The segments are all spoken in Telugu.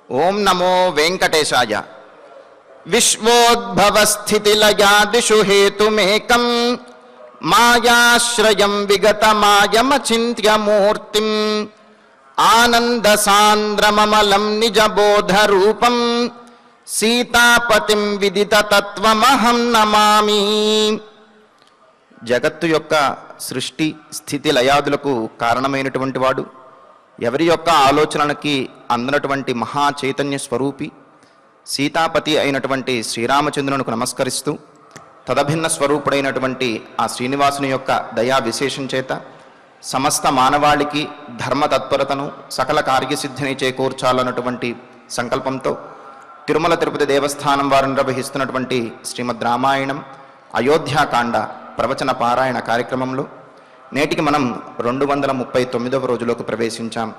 ఓం నమో వెంకటేశాయ. విశ్వోద్భవస్థితిలయాదిషు హేతుమేకం మాయాశ్రయం విగతమాయమచింత్యమూర్తిం ఆనందసాంద్రమమలం నిజబోధరూపం సీతాపతిం విదితతత్వమహం నమామి. జగత్తు యొక్క సృష్టి స్థితి లయాదులకు కారణమైనటువంటి వాడు, ఎవరి యొక్క ఆలోచనలకి అందనటువంటి మహా చైతన్య స్వరూపి సీతాపతి అయినటువంటి శ్రీరామచంద్రునికి నమస్కరిస్తూ, తదభిన్న స్వరూపుడైనటువంటి ఆ శ్రీనివాసుని యొక్క దయా విశేషం చేత సమస్త మానవాళికి ధర్మ తత్పరతను సకల కార్యసిద్ధిని చేకూర్చాలన్నటువంటి సంకల్పంతో తిరుమల తిరుపతి దేవస్థానం వారు నిర్వహిస్తున్నటువంటి శ్రీమద్ రామాయణం అయోధ్యాకాండ ప్రవచన పారాయణ కార్యక్రమంలో నేటికి మనం 239వ రోజులోకి ప్రవేశించాం.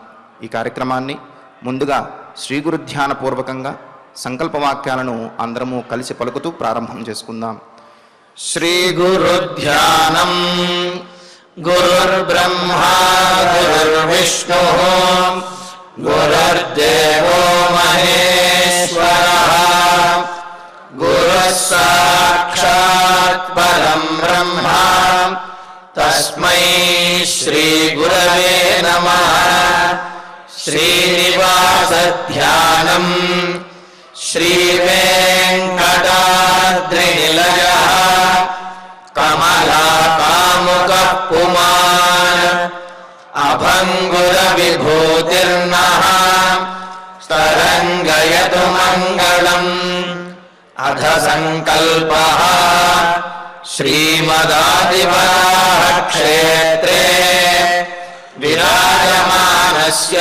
ఈ కార్యక్రమాన్ని ముందుగా శ్రీ గురు ధ్యాన పూర్వకంగా సంకల్పవాక్యాలను అందరము కలిసి పలుకుతూ ప్రారంభం చేసుకుందాం. శ్రీ గురు ధ్యానం. గురుర్బ్రహ్మా గురుర్విష్ణు గురుర్దేవో మహేశ్వరః గురుః సాక్షాత్ పరం బ్రహ్మ తస్మై శ్రీ గురవే నమః. శ్రీనివాస ధ్యానం. శ్రీ వెంకటాద్రినిలయః కమలాకాముక పుమాన్ అభంగుర విభూతిర్నః తరంగయతు మంగళం. అధ సంకల్పః శ్రీమదాదివరాహ క్షేత్రే విరాజమానస్య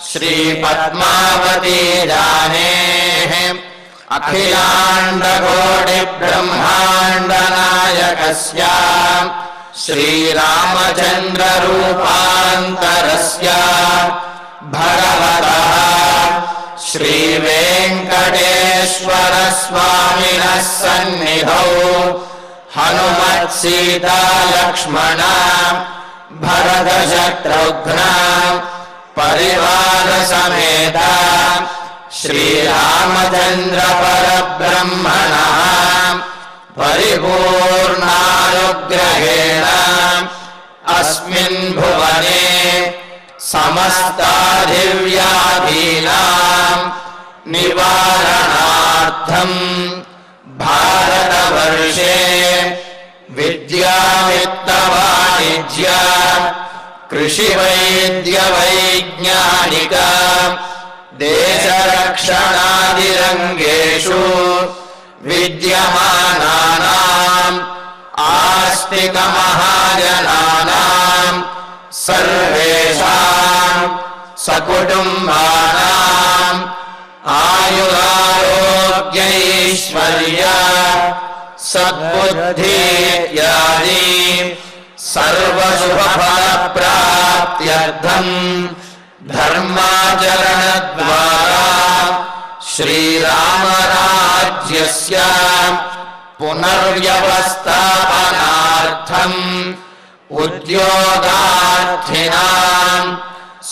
శ్రీ పద్మావతీ జానేః అఖిలాండకోటి బ్రహ్మాండ నాయకస్య శ్రీరామచంద్ర రూపాంతరస్య భగవతః శ్రీ వెంకటేశ్వర స్వామినః సన్నిధౌ హనుమత్ సీతా లక్ష్మణ భరత శత్రుఘ్న పరివార సమేత శ్రీరామచంద్ర పరబ్రహ్మణః పరిపూర్ణానుగ్రహేణ అస్మిన్ భువనే సమస్తాధివ్యాధీనాం నివారణార్థం భారతవర్షే విద్యా విత్త వాణిజ్య కృషి వైద్య వైజ్ఞానిక దేశరక్షణాది రంగేషు విద్యమానానాం ఆస్తిక మహాజనానాం సర్వేషాం సకుటుంబానాం ఆయురారోగ్యైశ్వర్య సద్బుద్ధి ఇత్యాది సర్వశుభఫలప్రాప్త్యర్థం ధర్మాచరణద్వారా శ్రీరామరాజ్యస్య పునర్వ్యవస్థాపనార్థం ఉద్యోగార్థినాం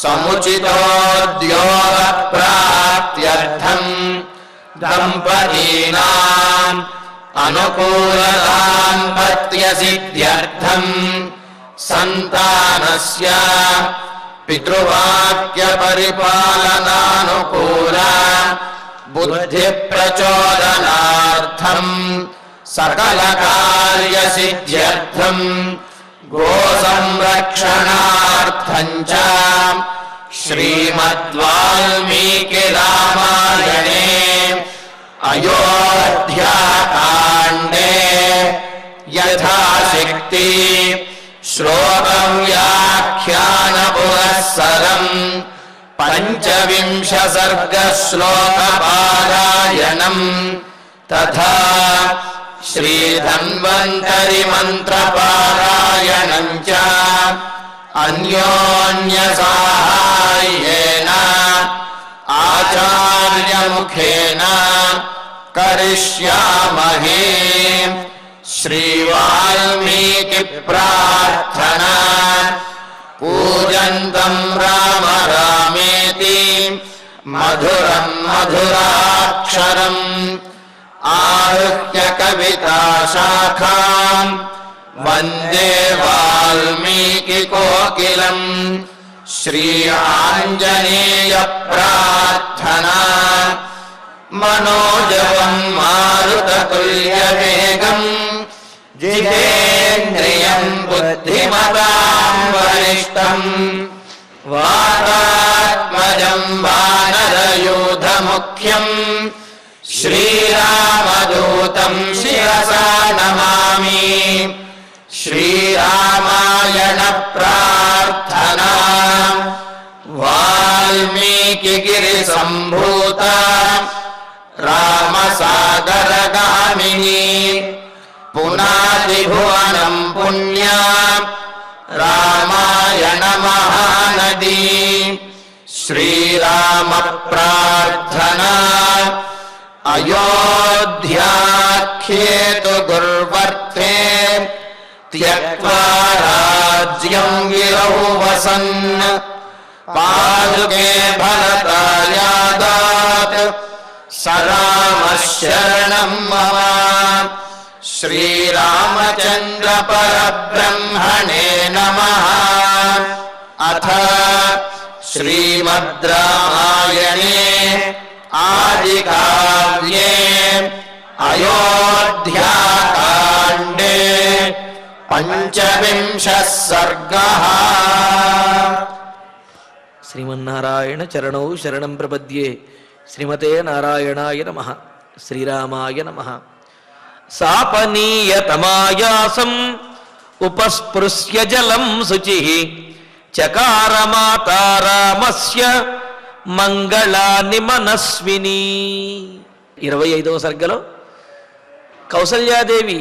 సముచితోద్యోగ ప్రాప్త్యర్థం దంపతీనాం అనుకూల దాంపత్య సిద్ధ్యర్థం సంతానస్య పితృవాక్య పరిపాలనానుకూల బుద్ధి ప్రచోదనార్థం సకల కార్య సిద్ధ్యర్థం గో సంరక్షణార్థం చ శ్రీమద్వాల్మీకి రామాయణే అయోధ్యాకాండే యథాశక్తి శ్లోకం వ్యాఖ్యాన పురస్సరం పంచవింశ సర్గ శ్లోక పారాయణం తథా శ్రీ ధన్వంతరి మంత్ర పారాయణం చ అన్యోన్య సహాయేన ఆచార్య ముఖేన కరిష్యామహే. శ్రీ వాల్మీకి ప్రార్థనా. పూజంతం రామ రామేతి మధురం మధురాక్షరం ఆరుహ్య కవితా శాఖాం వందే వాల్మీకి కోకిలం శ్రీ ఆంజనేయ ప్రార్థనా మనోజవం మారుతతుల్యవేగం జితేంద్రియం బుద్ధిమతాం వరిష్టం వాతాత్మజం వానరయూథముఖ్యం శ్రీరామదూతం శిరసా నమామి. శ్రీరామాయణ ప్రార్థనా వాల్మీకిగిరి సంభూత రామసాగరగామిని పునాదిభువనం పుణ్యా రామాయణ మహానదీ. శ్రీరామ ప్రార్థనా అయోధ్యాఖ్యేతు గుర్వర్తే త్యక్త్వా రాజ్యం గిరౌ వసన్ పాదుకే భరతాయాదాత్ సరామ శరణం మమ. శ్రీరామచంద్ర పరబ్రహ్మణే నమః. అథ శ్రీమద్ రామాయణే ఆదికావ్యే అయోధ్యాకాండే పంచవింశః సర్గః. శ్రీమన్నారాయణ చరణౌ శరణం ప్రపద్యే. శ్రీమతే నారాయణాయ నమః. శ్రీరామాయ నమః. సాపనీయతమాయాసం ఉపస్పృశ్య జలం శుచిః చకార మాతా రామస్య మంగళాని మనస్విని. 25వ సర్గలో కౌసల్యాదేవి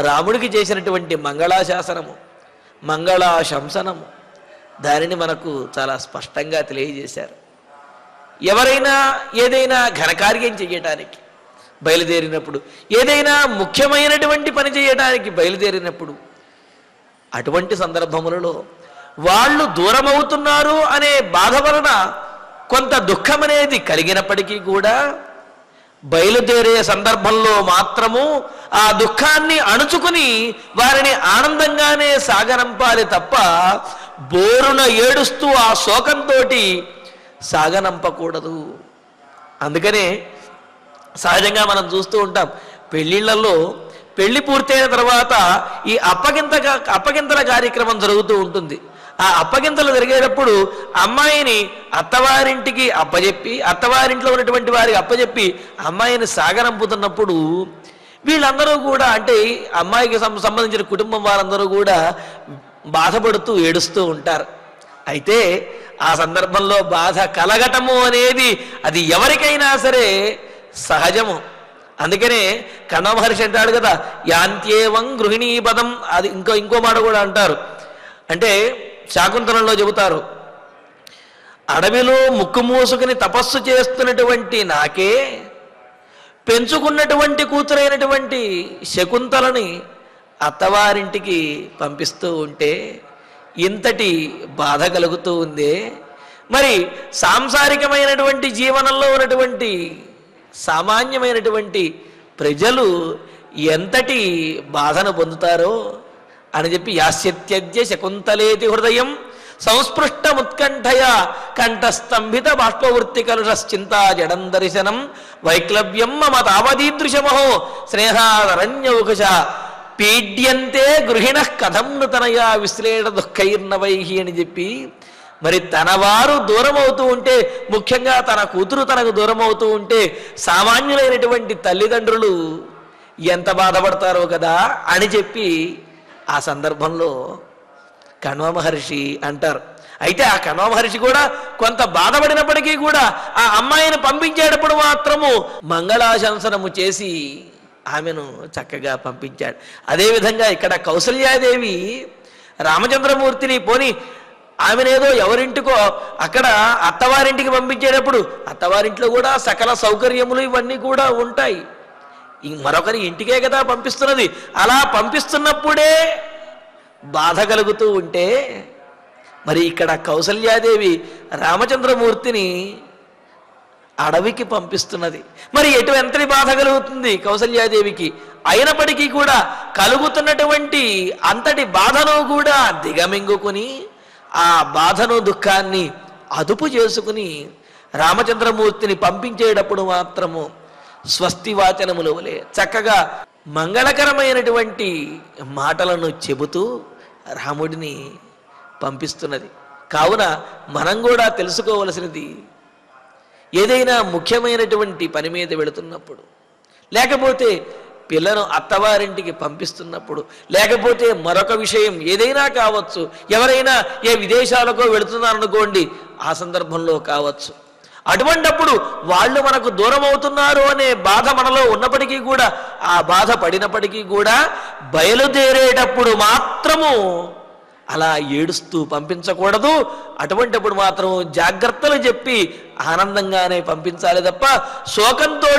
రాముడికి చేసినటువంటి మంగళాశాసనము, మంగళాశంసనము, దానిని మనకు చాలా స్పష్టంగా తెలియజేశారు. ఎవరైనా ఏదైనా ఘనకార్యం చేయటానికి బయలుదేరినప్పుడు, ఏదైనా ముఖ్యమైనటువంటి పని చేయడానికి బయలుదేరినప్పుడు, అటువంటి సందర్భములలో వాళ్ళు దూరమవుతున్నారు అనే బాధ వలన కొంత దుఃఖం అనేది కలిగినప్పటికీ కూడా బయలుదేరే సందర్భంలో మాత్రము ఆ దుఃఖాన్ని అణుచుకుని వారిని ఆనందంగానే సాగనంపాలి తప్ప బోరున ఏడుస్తూ ఆ శోకంతో సాగనంపకూడదు. అందుకనే సహజంగా మనం చూస్తూ ఉంటాం, పెళ్ళిళ్ళల్లో పెళ్లి పూర్తయిన తర్వాత ఈ అప్పగింతల కార్యక్రమం జరుగుతూ ఉంటుంది. ఆ అప్పగింతలు జరిగేటప్పుడు అమ్మాయిని అత్తవారింటికి అప్పచెప్పి, అత్తవారింట్లో ఉన్నటువంటి వారికి అప్పచెప్పి అమ్మాయిని సాగనంపుతున్నప్పుడు వీళ్ళందరూ కూడా, అంటే అమ్మాయికి సంబంధించిన కుటుంబం వారందరూ కూడా బాధపడుతూ ఏడుస్తూ ఉంటారు. అయితే ఆ సందర్భంలో బాధ కలగటము అనేది అది ఎవరికైనా సరే సహజము. అందుకనే కణవ మహర్షి అంటాడు కదా, యాంత్యేవం గృహిణీ పదం. అది ఇంకో మాట కూడా అంటారు. అంటే శాకుంతలంలో చెబుతారు, అడవిలో ముక్కు మూసుకుని తపస్సు చేస్తున్నటువంటి నాకే పెంచుకున్నటువంటి కూతురైనటువంటి శకుంతలని అత్తవారింటికి పంపిస్తూ ఉంటే ఇంతటి బాధ కలుగుతూ ఉందే, మరి సాంసారికమైనటువంటి జీవనంలో ఉన్నటువంటి సామాన్యమైనటువంటి ప్రజలు ఎంతటి బాధను పొందుతారో అని చెప్పి, యాస్యత్యద్య శకుంతలేతి హృదయం సంస్పృష్టముత్కంఠయ కంఠస్తంభిత బాష్పవృత్తి కలుషశ్చింతా జడం దర్శనం వైక్లవ్యం మమ తావదీదృశమహో స్నేహారణ్యౌకశ పీడ్యంతే గృహిణ కథం నృతనయా విశ్లేష దుఃఖైర్నవై అని చెప్పి, మరి తన వారు దూరం అవుతూ ఉంటే, ముఖ్యంగా తన కూతురు తనకు దూరం అవుతూ ఉంటే సామాన్యులైనటువంటి తల్లిదండ్రులు ఎంత బాధపడతారో కదా అని చెప్పి ఆ సందర్భంలో కణ్వ మహర్షి అంటారు. అయితే ఆ కణ్వ మహర్షి కూడా కొంత బాధపడినప్పటికీ కూడా ఆ అమ్మాయిని పంపించేటప్పుడు మాత్రము మంగళాశంసనము చేసి ఆమెను చక్కగా పంపించాడు. అదేవిధంగా ఇక్కడ కౌసల్యాదేవి రామచంద్రమూర్తిని పోని ఆమెనేదో ఎవరింటికో అక్కడ అత్తవారింటికి పంపించేటప్పుడు అత్తవారింట్లో కూడా సకల సౌకర్యములు ఇవన్నీ కూడా ఉంటాయి. మరొకరి ఇంటికే కదా పంపిస్తున్నది. అలా పంపిస్తున్నప్పుడే బాధ కలుగుతూ ఉంటే, మరి ఇక్కడ కౌసల్యాదేవి రామచంద్రమూర్తిని అడవికి పంపిస్తున్నది. మరి ఎంతటి బాధ కలుగుతుంది కౌసల్యాదేవికి? అయినప్పటికీ కూడా కలుగుతున్నటువంటి అంతటి బాధను కూడా దిగమింగుకుని ఆ బాధను దుఃఖాన్ని అదుపు చేసుకుని రామచంద్రమూర్తిని పంపించేటప్పుడు మాత్రము స్వస్తి వాచనములు వలె చక్కగా మంగళకరమైనటువంటి మాటలను చెబుతూ రాముడిని పంపిస్తున్నది. కావున మనం కూడా తెలుసుకోవలసినది, ఏదైనా ముఖ్యమైనటువంటి పని మీద వెళుతున్నప్పుడు, లేకపోతే పిల్లను అత్తవారింటికి పంపిస్తున్నప్పుడు, లేకపోతే మరొక విషయం ఏదైనా కావచ్చు, ఎవరైనా ఏ విదేశాలకో వెళుతున్నారనుకోండి, ఆ సందర్భంలో కావచ్చు, అటువంటప్పుడు వాళ్ళు మనకు దూరం అవుతున్నారు అనే బాధ మనలో ఉన్నప్పటికీ కూడా, ఆ బాధ పడినప్పటికీ కూడా బయలుదేరేటప్పుడు మాత్రము అలా ఏడుస్తూ పంపించకూడదు. అటువంటిప్పుడు మాత్రం జాగ్రత్తలు చెప్పి ఆనందంగానే పంపించాలి తప్ప శోకంతో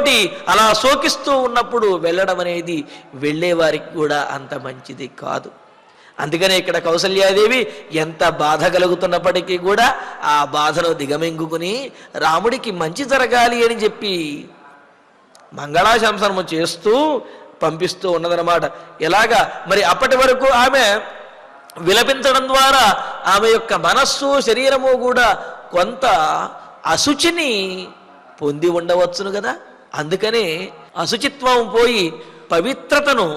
అలా శోకిస్తూ ఉన్నప్పుడు వెళ్ళడం అనేది వెళ్ళేవారికి కూడా అంత మంచిది కాదు. అందుకనే ఇక్కడ కౌసల్యాదేవి ఎంత బాధ కలుగుతున్నప్పటికీ కూడా ఆ బాధను దిగమింగుకుని రాముడికి మంచి జరగాలి అని చెప్పి మంగళాశంసనము చేస్తూ పంపిస్తూ ఉన్నదన్నమాట. ఎలాగా మరి అప్పటి వరకు ఆమె విలపించడం ద్వారా ఆమె యొక్క మనస్సు శరీరము కూడా కొంత అశుచిని పొంది ఉండవచ్చును కదా. అందుకనే అశుచిత్వం పోయి పవిత్రతను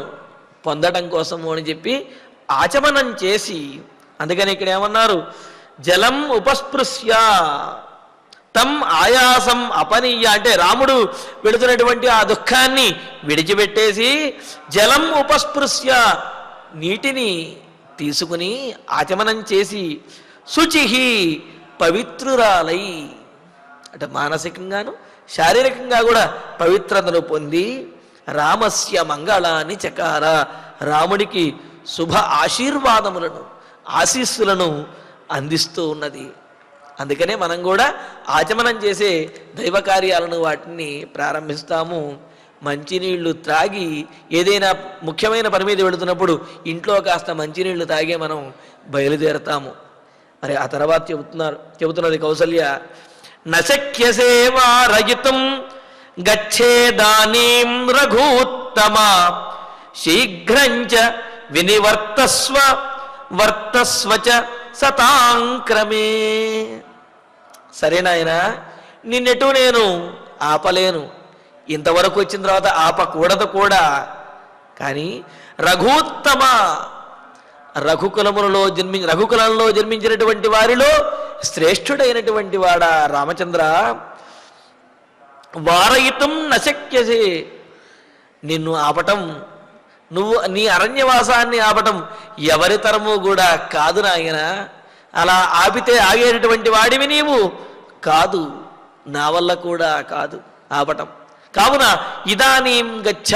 పొందడం కోసము అని చెప్పి ఆచమనం చేసి, అందుకని ఇక్కడ ఏమన్నారు, జలం ఉపస్పృశ్య తం ఆయాసం అపనీయ అంటే రాముడు వెళుతున్నటువంటి ఆ దుఃఖాన్ని విడిచిపెట్టేసి జలం ఉపస్పృశ్య నీటిని తీసుకుని ఆచమనం చేసి శుచిహి పవిత్రురాలై అంటే మానసికంగాను శారీరకంగా కూడా పవిత్రతను పొంది రామస్య మంగళాన్ని చకార రాముడికి శుభ ఆశీర్వాదములను ఆశీస్సులను అందిస్తూ ఉన్నది. అందుకనే మనం కూడా ఆచమనం చేసే దైవ కార్యాలను వాటిని ప్రారంభిస్తాము. మంచినీళ్లు త్రాగి ఏదైనా ముఖ్యమైన పని మీద వెళుతున్నప్పుడు ఇంట్లో కాస్త మంచినీళ్లు తాగే మనం బయలుదేరతాము. మరి ఆ తర్వాత చెబుతున్నది కౌసల్య, నశక్యసేవారయితుం గచ్చేదానీం రఘూత్తమ శీఘ్రంచ వినివర్తస్వ వర్తస్వచ సతాంక్రమే. సరేనాయన, నిన్నెటు నేను ఆపలేను, ఇంతవరకు వచ్చిన తర్వాత ఆపకూడదు కూడా. కానీ రఘూత్తమ రఘుకులంలో జన్మించినటువంటి వారిలో శ్రేష్ఠుడైనటువంటి వాడా రామచంద్ర, వారయితం నశక్యసే, నిన్ను ఆపటం, నువ్వు నీ అరణ్యవాసాన్ని ఆపటం ఎవరి తరము కూడా కాదు నాయన. అలా ఆపితే ఆగేటటువంటి వాడివి నీవు కాదు, నా వల్ల కూడా కాదు ఆపటం. కావున ఇదానీం గచ్చ,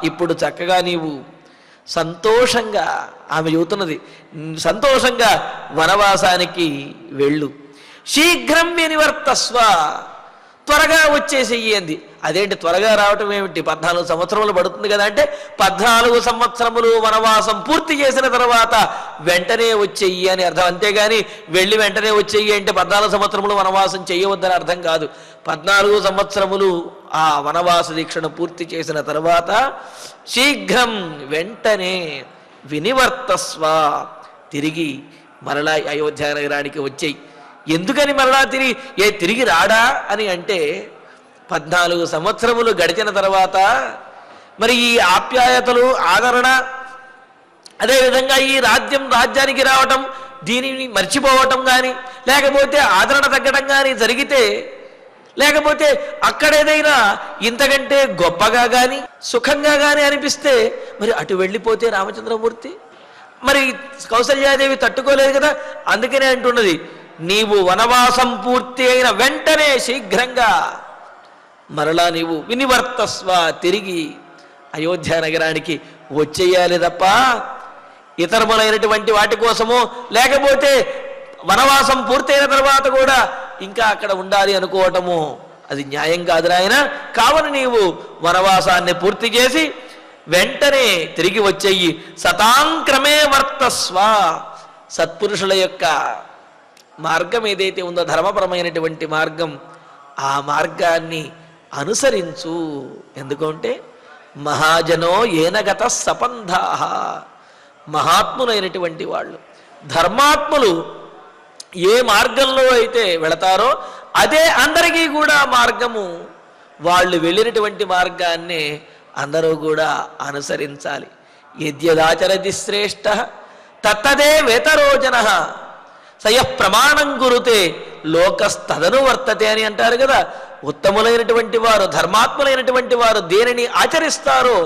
ఇప్పుడు చక్కగా నీవు సంతోషంగా, ఆమె చెబుతున్నది సంతోషంగా వనవాసానికి వెళ్ళు. శీఘ్రం వినివర్తస్వ, త్వరగా వచ్చేసేయి అంది. అదేంటి త్వరగా రావటం ఏమిటి, 14 సంవత్సరములు పడుతుంది కదా అంటే 14 సంవత్సరములు వనవాసం పూర్తి చేసిన తర్వాత వెంటనే వచ్చేయి అని అర్థం. అంతేగాని వెళ్ళి వెంటనే వచ్చేయి అంటే 14 సంవత్సరములు వనవాసం చేయవద్దని అర్థం కాదు. 14 సంవత్సరములు ఆ వనవాస దీక్షను పూర్తి చేసిన తర్వాత శీఘ్రం వెంటనే వినివర్తస్వ, తిరిగి మరలా అయోధ్య నగరానికి వచ్చేయి. ఎందుకని మరలా తిరిగి రాడా అని అంటే 14 సంవత్సరములు గడిచిన తర్వాత మరి ఈ ఆప్యాయతలు ఆదరణ, అదేవిధంగా ఈ రాజ్యానికి రావటం, దీనిని మర్చిపోవటం కానీ, లేకపోతే ఆదరణ తగ్గడం కానీ జరిగితే, లేకపోతే అక్కడేదైనా ఇంతకంటే గొప్పగా కానీ సుఖంగా కానీ అనిపిస్తే మరి అటు వెళ్ళిపోతే రామచంద్రమూర్తి, మరి కౌసల్యాదేవి తట్టుకోలేదు కదా. అందుకనే అంటున్నది, నీవు వనవాసం పూర్తి అయిన వెంటనే శీఘ్రంగా మరలా నీవు వినివర్తస్వ, తిరిగి అయోధ్య నగరానికి వచ్చేయాలి తప్ప ఇతరములైనటువంటి వాటి కోసమో, లేకపోతే వనవాసం పూర్తయిన తర్వాత కూడా ఇంకా అక్కడ ఉండాలి అనుకోవటము అది న్యాయం కాదు నాయన. కావున నీవు వనవాసాన్ని పూర్తి చేసి వెంటనే తిరిగి వచ్చేయి. సతాంక్రమే వర్తస్వ, సత్పురుషుల యొక్క మార్గం ఏదైతే ఉందో ధర్మపరమైనటువంటి మార్గం, ఆ మార్గాన్ని అనుసరించు. ఎందుకంటే మహాజనో ఏనగత సపంధా, మహాత్ములైనటువంటి వాళ్ళు, ధర్మాత్ములు ఏ మార్గంలో అయితే వెళతారో అదే అందరికీ కూడా మార్గము. వాళ్ళు వెళ్ళినటువంటి మార్గాన్నే అందరూ కూడా అనుసరించాలి. యద్యదాచరతి శ్రేష్ఠ తత్తదే వేతరోజన సయ ప్రమాణం గురుతే లోకస్తదను వర్తతే అని అంటారు కదా. ఉత్తములైనటువంటి వారు, ధర్మాత్ములైనటువంటి వారు దేనిని ఆచరిస్తారో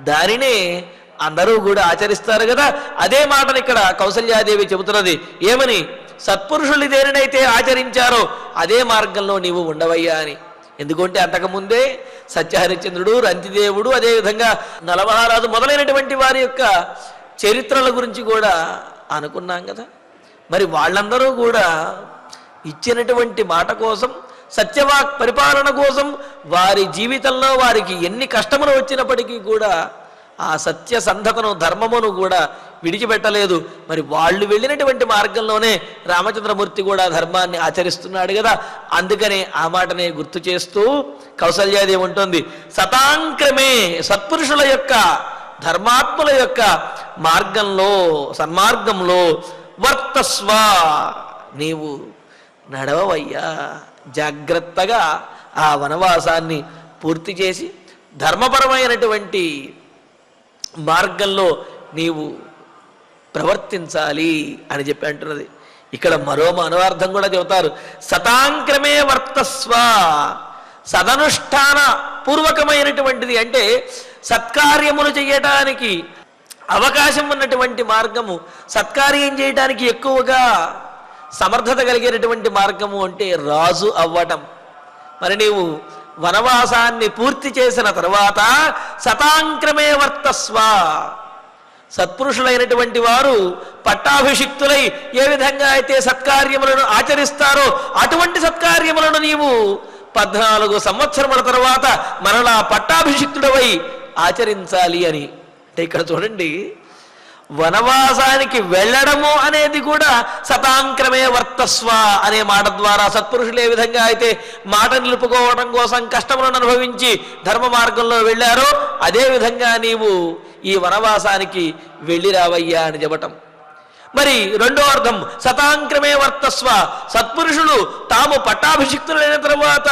దానినే అందరూ కూడా ఆచరిస్తారు కదా. అదే మాటను ఇక్కడ కౌసల్యాదేవి చెబుతున్నది. ఏమని? సత్పురుషులు దేనినైతే ఆచరించారో అదే మార్గంలో నీవు ఉండవయ్యా అని. ఎందుకంటే అంతకుముందే సత్యహరిశ్చంద్రుడు, రంతిదేవుడు, అదేవిధంగా నలమహారాజు మొదలైనటువంటి వారి యొక్క చరిత్రల గురించి కూడా అనుకున్నాం కదా. మరి వాళ్ళందరూ కూడా ఇచ్చినటువంటి మాట కోసం, సత్యవాక్ పరిపాలన కోసం వారి జీవితంలో వారికి ఎన్ని కష్టములు వచ్చినప్పటికీ కూడా ఆ సత్యసంధతను, ధర్మమును కూడా విడిచిపెట్టలేదు. మరి వాళ్ళు వెళ్ళినటువంటి మార్గంలోనే రామచంద్రమూర్తి కూడా ధర్మాన్ని ఆచరిస్తున్నాడు కదా. అందుకనే ఆ మాటనే గుర్తు చేస్తూ కౌసల్యాదేవి ఉంటుంది, సతాంక్రమే, సత్పురుషుల యొక్క, ధర్మాత్ముల యొక్క మార్గంలో, సన్మార్గంలో వర్తస్వ, నీవు నడవవయ్యా. జాగ్రత్తగా ఆ వనవాసాన్ని పూర్తి చేసి ధర్మపరమైనటువంటి మార్గంలో నీవు ప్రవర్తించాలి అని చెప్పి అంటున్నది. ఇక్కడ మరో అనువార్థం కూడా చెబుతారు, సతాంక్రమే వర్తస్వ, సదనుష్ఠాన పూర్వకమైనటువంటిది. అంటే సత్కార్యములు చేయటానికి అవకాశం ఉన్నటువంటి మార్గము, సత్కార్యం చేయడానికి ఎక్కువగా సమర్థత కలిగినటువంటి మార్గము అంటే రాజు అవ్వటం. మరి నీవు వనవాసాన్ని పూర్తి చేసిన తర్వాత సతాంక్రమే వర్తస్వ, సత్పురుషులైనటువంటి వారు పట్టాభిషిక్తులై ఏ విధంగా అయితే సత్కార్యములను ఆచరిస్తారో అటువంటి సత్కార్యములను నీవు 14 సంవత్సరముల తర్వాత మరలా పట్టాభిషిక్తుడవై ఆచరించాలి అని. అంటే ఇక్కడ చూడండి, వనవాసానికి వెళ్ళడము అనేది కూడా సతాంక్రమే వర్తస్వ అనే మాట ద్వారా, సత్పురుషులు ఏ విధంగా అయితే మాట నిలుపుకోవడం కోసం కష్టములను అనుభవించి ధర్మ మార్గంలో వెళ్ళారో అదే విధంగా నీవు ఈ వనవాసానికి వెళ్ళి రావయ్యా అని చెప్పటం. మరి రెండో అర్థం సతాంక్రమే వర్తస్వ, సత్పురుషులు తాము పట్టాభిషిక్తులైన తర్వాత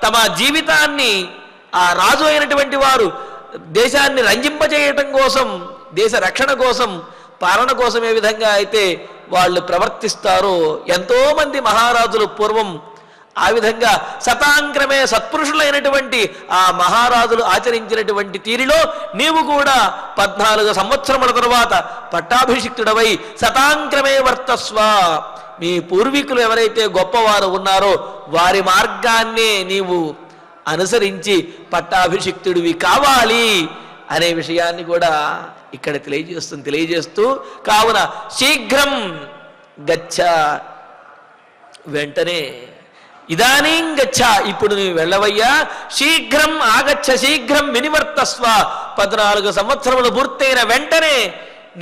తమ జీవితాన్ని ఆ రాజు అయినటువంటి వారు దేశాన్ని రంజింపజేయటం కోసం, దేశ రక్షణ కోసం, పాలన కోసం ఏ విధంగా అయితే వాళ్ళు ప్రవర్తిస్తారో ఎంతోమంది మహారాజులు పూర్వం ఆ విధంగా సతాంక్రమే సత్పురుషులైనటువంటి ఆ మహారాజులు ఆచరించినటువంటి తీరిలో నీవు కూడా 14 సంవత్సరముల తరువాత పట్టాభిషిక్తుడవై సతాంక్రమే వర్తస్వ, మీ పూర్వీకులు ఎవరైతే గొప్పవారు ఉన్నారో వారి మార్గాన్నే నీవు అనుసరించి పట్టాభిషిక్తుడివి కావాలి అనే విషయాన్ని కూడా ఇక్కడ తెలియజేస్తూ కావున శీఘ్రం గచ్చ, వెంటనే, ఇదానీం గచ్చ, ఇప్పుడు నీవు వెళ్ళవయ్యా, శీఘ్రం ఆగచ్చ, శీఘ్రం వినివర్తస్వ, 14 సంవత్సరములు పూర్తయిన వెంటనే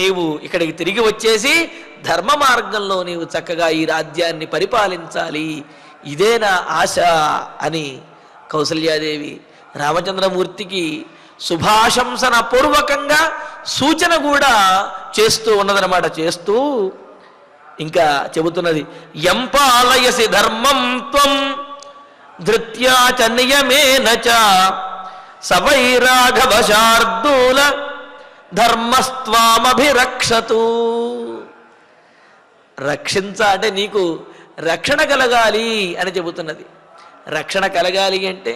నీవు ఇక్కడికి తిరిగి వచ్చేసి ధర్మ మార్గంలో నీవు చక్కగా ఈ రాజ్యాన్ని పరిపాలించాలి, ఇదే నా ఆశ అని కౌసల్యాదేవి రామచంద్రమూర్తికి శుభాశంసన పూర్వకంగా సూచన కూడా చేస్తూ ఉన్నదన్నమాట. చేస్తూ ఇంకా చెబుతున్నది, ఎంపాలయసి ధర్మం త్వం ధృత్యా చ నియమేన చ సవై రాఘవ శార్దూల ధర్మస్త్వామభిరక్షతు. అంటే నీకు రక్షణ కలగాలి అని చెబుతున్నది. రక్షణ కలగాలి అంటే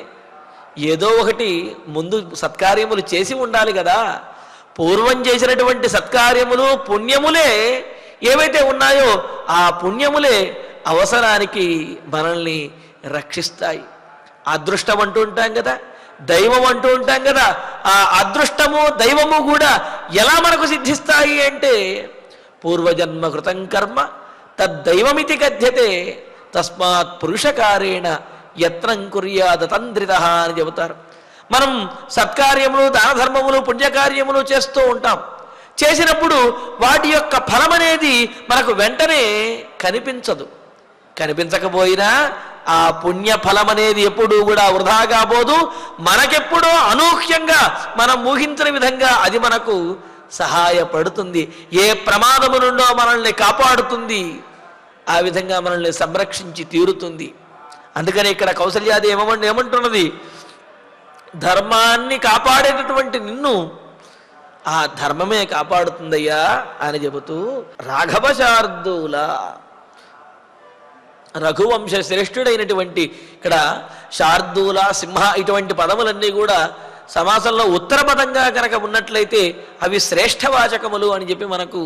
ఏదో ఒకటి ముందు సత్కార్యములు చేసి ఉండాలి కదా. పూర్వం చేసినటువంటి సత్కార్యములు, పుణ్యములే ఏవైతే ఉన్నాయో ఆ పుణ్యములే అవసరానికి మనల్ని రక్షిస్తాయి. అదృష్టం అంటూ ఉంటాం కదా, దైవం అంటూ ఉంటాం కదా. ఆ అదృష్టము దైవము కూడా ఎలా మనకు సిద్ధిస్తాయి అంటే పూర్వజన్మ కృతం కర్మ తద్దైవమితి కథ్యతే తస్మాత్ పురుషకారేణ యత్నం కుర్యాద తంద్రిత అని చెబుతారు. మనం సత్కార్యములు, దాన ధర్మములు, పుణ్యకార్యములు చేస్తూ ఉంటాం. చేసినప్పుడు వాటి యొక్క ఫలం అనేది మనకు వెంటనే కనిపించదు. కనిపించకపోయినా ఆ పుణ్యఫలం అనేది ఎప్పుడూ కూడా వృధా కాబోదు. మనకెప్పుడో అనూహ్యంగా మనం ఊహించిన విధంగా అది మనకు సహాయపడుతుంది. ఏ ప్రమాదము నుండో మనల్ని కాపాడుతుంది, ఆ విధంగా మనల్ని సంరక్షించి తీరుతుంది. అందుకని ఇక్కడ కౌసల్యాది ఏమంటున్నది, ధర్మాన్ని కాపాడేటటువంటి నిన్ను ఆ ధర్మమే కాపాడుతుందయ్యా అని చెబుతూ, రాఘవ శార్దూల, రఘువంశ శ్రేష్ఠుడైనటువంటి, ఇక్కడ శార్దూల, సింహ ఇటువంటి పదములన్నీ కూడా సమాసంలో ఉత్తర పదంగా కనుక ఉన్నట్లయితే అవి శ్రేష్ఠవాచకములు అని చెప్పి మనకు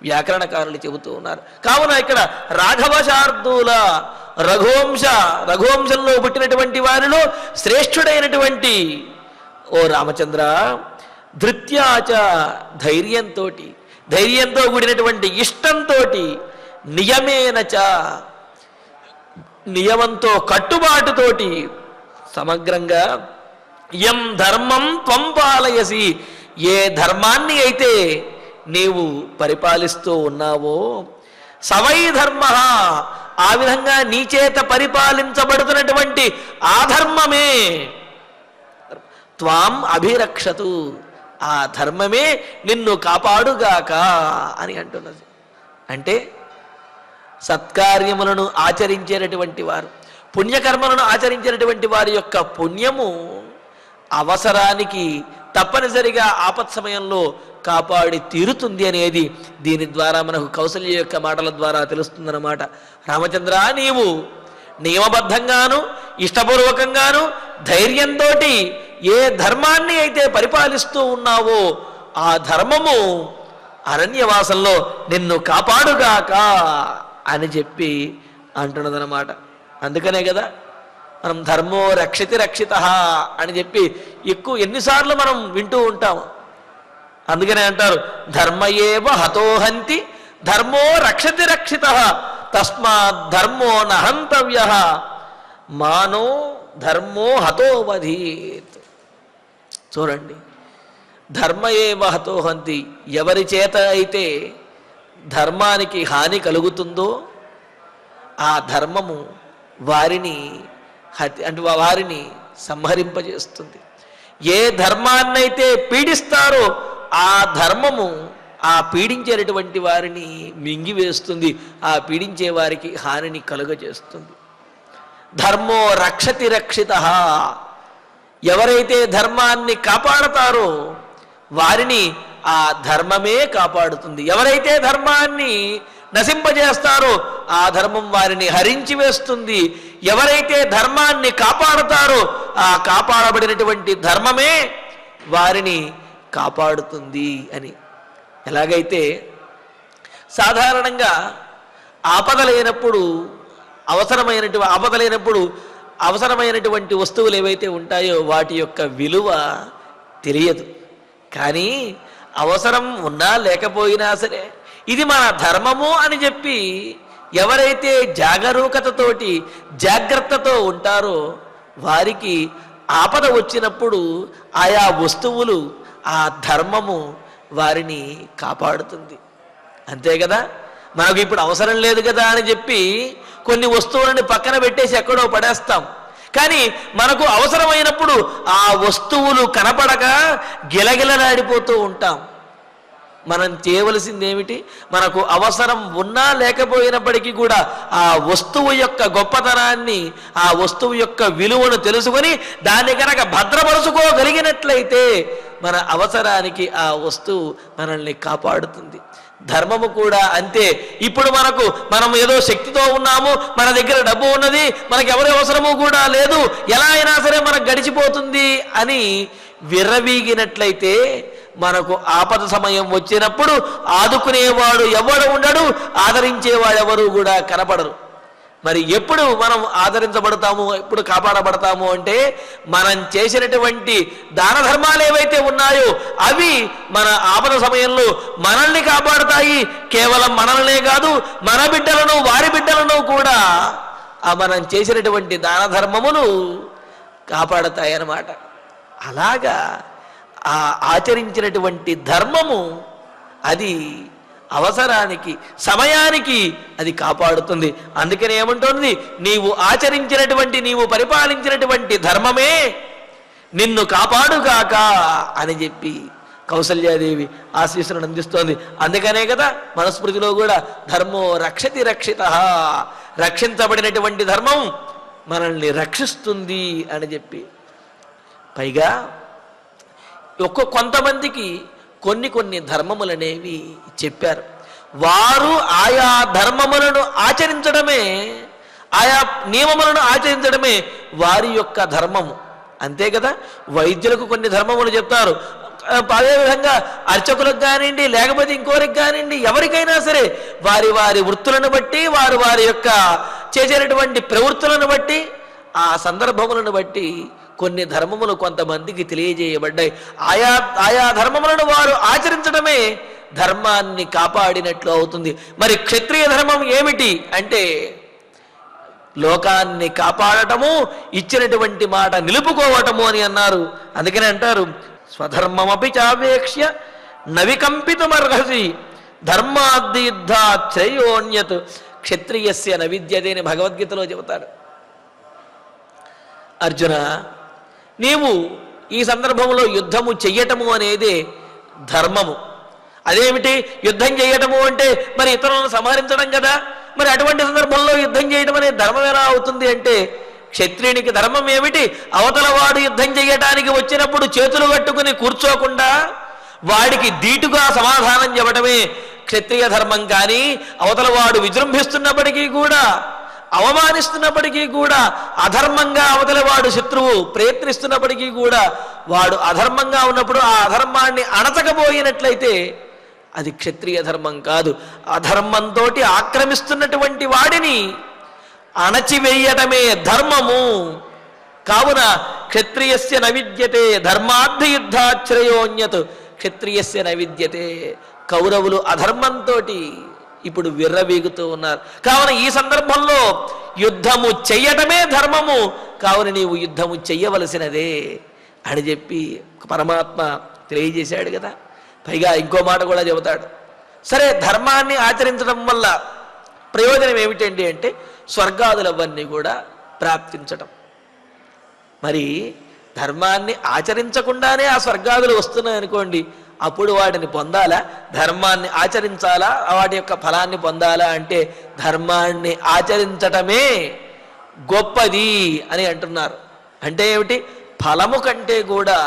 వ్యాకరణకారులు చెబుతూ ఉన్నారు. కావున ఇక్కడ రాఘవ శార్దూల, రఘువంశంలో పుట్టినటువంటి వారిలో శ్రేష్ఠుడైనటువంటి ఓ రామచంద్ర, ధృత్యాచ, ధైర్యంతో కూడినటువంటి ఇష్టంతో, నియమేనచ, నియమంతో కట్టుబాటుతోటి, సమగ్రంగా యం ధర్మం త్వం పాలయసి, ఏ ధర్మాన్ని అయితే నీవు పరిపాలిస్తూ ఉన్నావో, సవై ధర్మ, ఆ విధంగా నీ చేత పరిపాలించబడుతున్నటువంటి ఆ ధర్మమే త్వాం అభిరక్షతు, ఆ ధర్మమే నిన్ను కాపాడుగాక అని అంటున్నది. అంటే సత్కార్యములను ఆచరించేటటువంటి వారు, పుణ్యకర్మలను ఆచరించేటటువంటి వారి యొక్క పుణ్యము అవసరానికి తప్పనిసరిగా ఆపత్ సమయంలో కాపాడి తీరుతుంది అనేది దీని ద్వారా మనకు కౌసల్య యొక్క మాటల ద్వారా తెలుస్తుందన్నమాట. రామచంద్ర, నీవు నియమబద్ధంగాను ఇష్టపూర్వకంగాను ధైర్యంతో ఏ ధర్మాన్ని అయితే పరిపాలిస్తూ ఉన్నావో ఆ ధర్మము అరణ్యవాసంలో నిన్ను కాపాడుగాక అని చెప్పి అంటున్నదన్నమాట. అందుకనే కదా మనం ధర్మో రక్షితి రక్షిత అని చెప్పి ఎన్నిసార్లు మనం వింటూ ఉంటాము. అందుకనే అంటారు, ధర్మయేవ హతోహంతి ధర్మో రక్షతి రక్షిత తస్మాత్ ధర్మో నహంతవ్య మానో ధర్మో హతోవధీత్. చూడండి, ధర్మయేవ హతోహంతి, ఎవరి చేత అయితే ధర్మానికి హాని కలుగుతుందో ఆ ధర్మము వారిని వారిని సంహరింపజేస్తుంది. ఏ ధర్మాన్నైతే పీడిస్తారో ఆ ధర్మము ఆ పీడించేటటువంటి వారిని మింగివేస్తుంది, ఆ పీడించే వారికి హానిని కలుగజేస్తుంది. ధర్మో రక్షతి రక్షిత, ఎవరైతే ధర్మాన్ని కాపాడతారో వారిని ఆ ధర్మమే కాపాడుతుంది. ఎవరైతే ధర్మాన్ని నశింపజేస్తారో ఆ ధర్మం వారిని హరించి వేస్తుంది. ఎవరైతే ధర్మాన్ని కాపాడుతారో ఆ కాపాడబడినటువంటి ధర్మమే వారిని కాపాడుతుంది అని. ఎలాగైతే సాధారణంగా ఆపదలైనప్పుడు అవసరమైనటువంటి వస్తువులు ఏవైతే ఉంటాయో వాటి యొక్క విలువ తెలియదు. కానీ అవసరం ఉన్నా లేకపోయినా సరే ఇది మన ధర్మము అని చెప్పి ఎవరైతే జాగరూకతతోటి జాగ్రత్తతో ఉంటారో వారికి ఆపద వచ్చినప్పుడు ఆయా వస్తువులు ఆ ధర్మము వారిని కాపాడుతుంది. అంతే కదా, మనకు ఇప్పుడు అవసరం లేదు కదా అని చెప్పి కొన్ని వస్తువులను పక్కన పెట్టేసి ఎక్కడో పడేస్తాం. కానీ మనకు అవసరమైనప్పుడు ఆ వస్తువులు కనపడక గిలగిలలాడిపోతూ ఉంటాం. మనం చేయవలసింది ఏమిటి? మనకు అవసరం ఉన్నా లేకపోయినప్పటికీ కూడా ఆ వస్తువు యొక్క గొప్పతనాన్ని, ఆ వస్తువు యొక్క విలువను తెలుసుకొని దాన్ని కనుక భద్రపరుచుకోగలిగినట్లయితే మన అవసరానికి ఆ వస్తువు మనల్ని కాపాడుతుంది. ధర్మము కూడా అంతే. ఇప్పుడు మనం ఏదో శక్తితో ఉన్నాము, మన దగ్గర డబ్బు ఉన్నది, మనకు ఎవరి అవసరము కూడా లేదు, ఎలా అయినా సరే మనకు గడిచిపోతుంది అని విర్రవీగినట్లయితే మనకు ఆపద సమయం వచ్చినప్పుడు ఆదుకునేవాడు ఎవడు ఉండడు, ఆదరించేవాడు ఎవరు కూడా కనపడరు. మరి ఎప్పుడు మనం ఆదరించబడతాము, ఎప్పుడు కాపాడబడతాము అంటే మనం చేసినటువంటి దాన ధర్మాలు ఏవైతే ఉన్నాయో అవి మన ఆపద సమయంలో మనల్ని కాపాడుతాయి. కేవలం మనల్నే కాదు, మన బిడ్డలను వారి బిడ్డలను కూడా మనం చేసినటువంటి దాన ధర్మములు కాపాడతాయి అన్నమాట. అలాగా ఆ ఆచరించినటువంటి ధర్మము అది అవసరానికి సమయానికి అది కాపాడుతుంది. అందుకని ఏమంటోంది, నీవు ఆచరించినటువంటి నీవు పరిపాలించినటువంటి ధర్మమే నిన్ను కాపాడుగాక అని చెప్పి కౌసల్యాదేవి ఆశీస్సులను అందిస్తోంది. అందుకనే కదా మనుస్మృతిలో కూడా ధర్మో రక్షతి రక్షిత, రక్షించబడినటువంటి ధర్మం మనల్ని రక్షిస్తుంది అని చెప్పి. పైగా కొంతమందికి కొన్ని ధర్మములనేవి చెప్పారు. వారు ఆయా ధర్మములను ఆచరించడమే, ఆయా నియమములను ఆచరించడమే వారి యొక్క ధర్మము. అంతే కదా, వైద్యులకు కొన్ని ధర్మములు చెప్తారు. అదేవిధంగా అర్చకులకు కానివ్వండి, లేకపోతే ఇంకోరికి కానివ్వండి, ఎవరికైనా సరే వారి వారి వృత్తులను బట్టి, వారి యొక్క చేసేటటువంటి ప్రవృత్తులను బట్టి, ఆ సందర్భములను బట్టి కొన్ని ధర్మములు కొంతమందికి తెలియజేయబడ్డాయి. ఆయా ధర్మములను వారు ఆచరించడమే ధర్మాన్ని కాపాడినట్లు అవుతుంది. మరి క్షత్రియ ధర్మం ఏమిటి అంటే లోకాన్ని కాపాడటము, ఇచ్చినటువంటి మాట నిలుపుకోవటము అని అన్నారు. అందుకనే అంటారు, స్వధర్మమపి చావేక్ష్య నవికంపితుమర్హసి ధర్మాద్యుద్ధాత్ శ్రేయోన్యత్ క్షత్రియస్య నవిద్యతే అని భగవద్గీతలో చెబుతాడు. అర్జున, నీవు ఈ సందర్భంలో యుద్ధము చెయ్యటము అనేది ధర్మము. అదేమిటి యుద్ధం చేయటము అంటే మరి ఇతరులను సంహరించడం కదా. మరి అటువంటి సందర్భంలో యుద్ధం చేయడం అనేది ధర్మం ఎలా అవుతుంది అంటే, క్షత్రియునికి ధర్మం ఏమిటి, అవతల వాడు యుద్ధం చేయటానికి వచ్చినప్పుడు చేతులు కట్టుకుని కూర్చోకుండా వాడికి ధీటుగా సమాధానం చెప్పడమే క్షత్రియ ధర్మం. కానీ అవతల వాడు విజృంభిస్తున్నప్పటికీ కూడా, అవమానిస్తున్నప్పటికీ కూడా, అధర్మంగా అవతల వాడు శత్రువు ప్రయత్నిస్తున్నప్పటికీ కూడా వాడు అధర్మంగా ఉన్నప్పుడు ఆ అధర్మాన్ని అణచకపోయినట్లయితే అది క్షత్రియ ధర్మం కాదు. అధర్మంతో ఆక్రమిస్తున్నటువంటి వాడిని అణచివేయటమే ధర్మము. కావున క్షత్రియస్య నవిద్యతే ధర్మార్థ యుద్ధాశ్రయోన్యత్ క్షత్రియస్య నవిద్యతే. కౌరవులు అధర్మంతో ఇప్పుడు విర్రవీగుతూ ఉన్నారు. కావున ఈ సందర్భంలో యుద్ధము చెయ్యటమే ధర్మము. కావున నీవు యుద్ధము చెయ్యవలసినదే అని చెప్పి పరమాత్మ తెలియజేశాడు కదా. పైగా ఇంకో మాట కూడా చెబుతాడు. సరే, ధర్మాన్ని ఆచరించడం వల్ల ప్రయోజనం ఏమిటండి అంటే స్వర్గాదులవన్నీ కూడా ప్రాప్తించటం. మరి ధర్మాన్ని ఆచరించకుండానే ఆ స్వర్గాదులు వస్తున్నాయనుకోండి, అప్పుడు వాటిని పొందాలా, ధర్మాన్ని ఆచరించాలా, వాటి యొక్క ఫలాన్ని పొందాలా అంటే ధర్మాన్ని ఆచరించటమే గొప్పది అని అంటున్నారు. అంటే ఏమిటి, ఫలము కంటే కూడా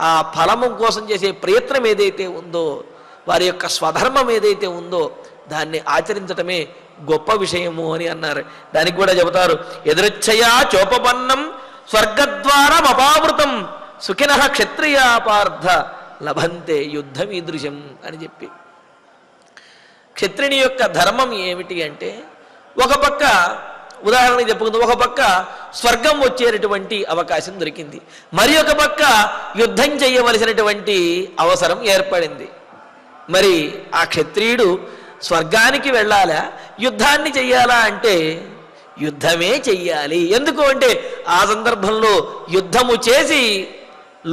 ఆ ఫలము కోసం చేసే ప్రయత్నం ఏదైతే ఉందో, వారి యొక్క స్వధర్మం ఏదైతే ఉందో దాన్ని ఆచరించటమే గొప్ప విషయము అని అన్నారు. దానికి కూడా చెబుతారు, ఎదృచ్ఛయా చోపపన్నం స్వర్గద్వారం అపావృతం సుఖినః క్షత్రియా పార్థ లభంతే యుద్ధమీదృశం అని చెప్పి. క్షత్రిని యొక్క ధర్మం ఏమిటి అంటే, ఒక పక్క ఉదాహరణకి చెప్పుకుందాం, ఒక పక్క స్వర్గం వచ్చేటటువంటి అవకాశం దొరికింది, మరి ఒక పక్క యుద్ధం చేయవలసినటువంటి అవసరం ఏర్పడింది. మరి ఆ క్షత్రియుడు స్వర్గానికి వెళ్ళాలా, యుద్ధాన్ని చెయ్యాలా అంటే యుద్ధమే చెయ్యాలి. ఎందుకు అంటే ఆ సందర్భంలో యుద్ధము చేసి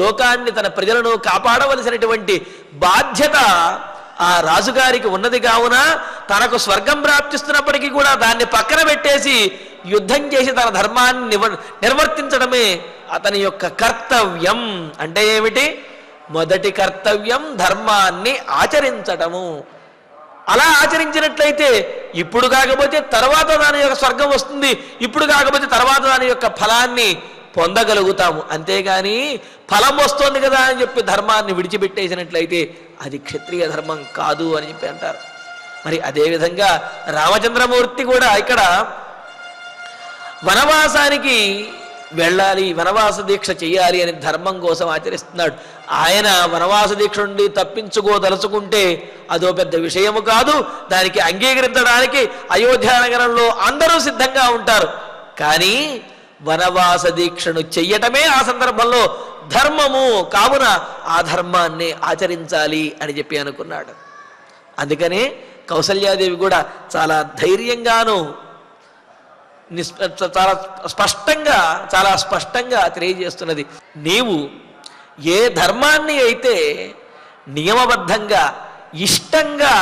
లోకాన్ని, తన ప్రజలను కాపాడవలసినటువంటి బాధ్యత ఆ రాజుగారికి ఉన్నది. కావున తనకు స్వర్గం ప్రాప్తిస్తున్నప్పటికీ కూడా దాన్ని పక్కన పెట్టేసి యుద్ధం చేసి తన ధర్మాన్ని నిర్వర్తించడమే అతని యొక్క కర్తవ్యం. అంటే ఏమిటి, మొదటి కర్తవ్యం ధర్మాన్ని ఆచరించటము. అలా ఆచరించినట్లయితే ఇప్పుడు కాకపోతే తర్వాత దాని యొక్క స్వర్గం వస్తుంది, ఇప్పుడు కాకపోతే తర్వాత దాని యొక్క ఫలాన్ని పొందగలుగుతాము. అంతేగాని ఫలం వస్తుంది కదా అని చెప్పి ధర్మాన్ని విడిచిపెట్టేసినట్లయితే అది క్షత్రియ ధర్మం కాదు అని చెప్పి అంటారు. మరి అదేవిధంగా రామచంద్రమూర్తి కూడా ఇక్కడ వనవాసానికి వెళ్ళాలి, వనవాస దీక్ష చెయ్యాలి అని ధర్మం కోసం ఆచరిస్తున్నాడు. ఆయన వనవాస దీక్ష నుండి తప్పించుకోదలుచుకుంటే అదో పెద్ద విషయము కాదు. దానికి అంగీకరించడానికి అయోధ్య నగరంలో అందరూ సిద్ధంగా ఉంటారు. కానీ వనవాస దీక్షను చెయ్యటమే ఆ సందర్భంలో ధర్మము. కావున ఆ ధర్మాన్ని ఆచరించాలి అని చెప్పి అనుకున్నాడు. అందుకనే కౌసల్యాదేవి కూడా చాలా ధైర్యంగాను చాలా స్పష్టంగా తెలియజేస్తున్నది. నీవు ఏ ధర్మాన్ని అయితే నియమబద్ధంగా ఇష్టంగా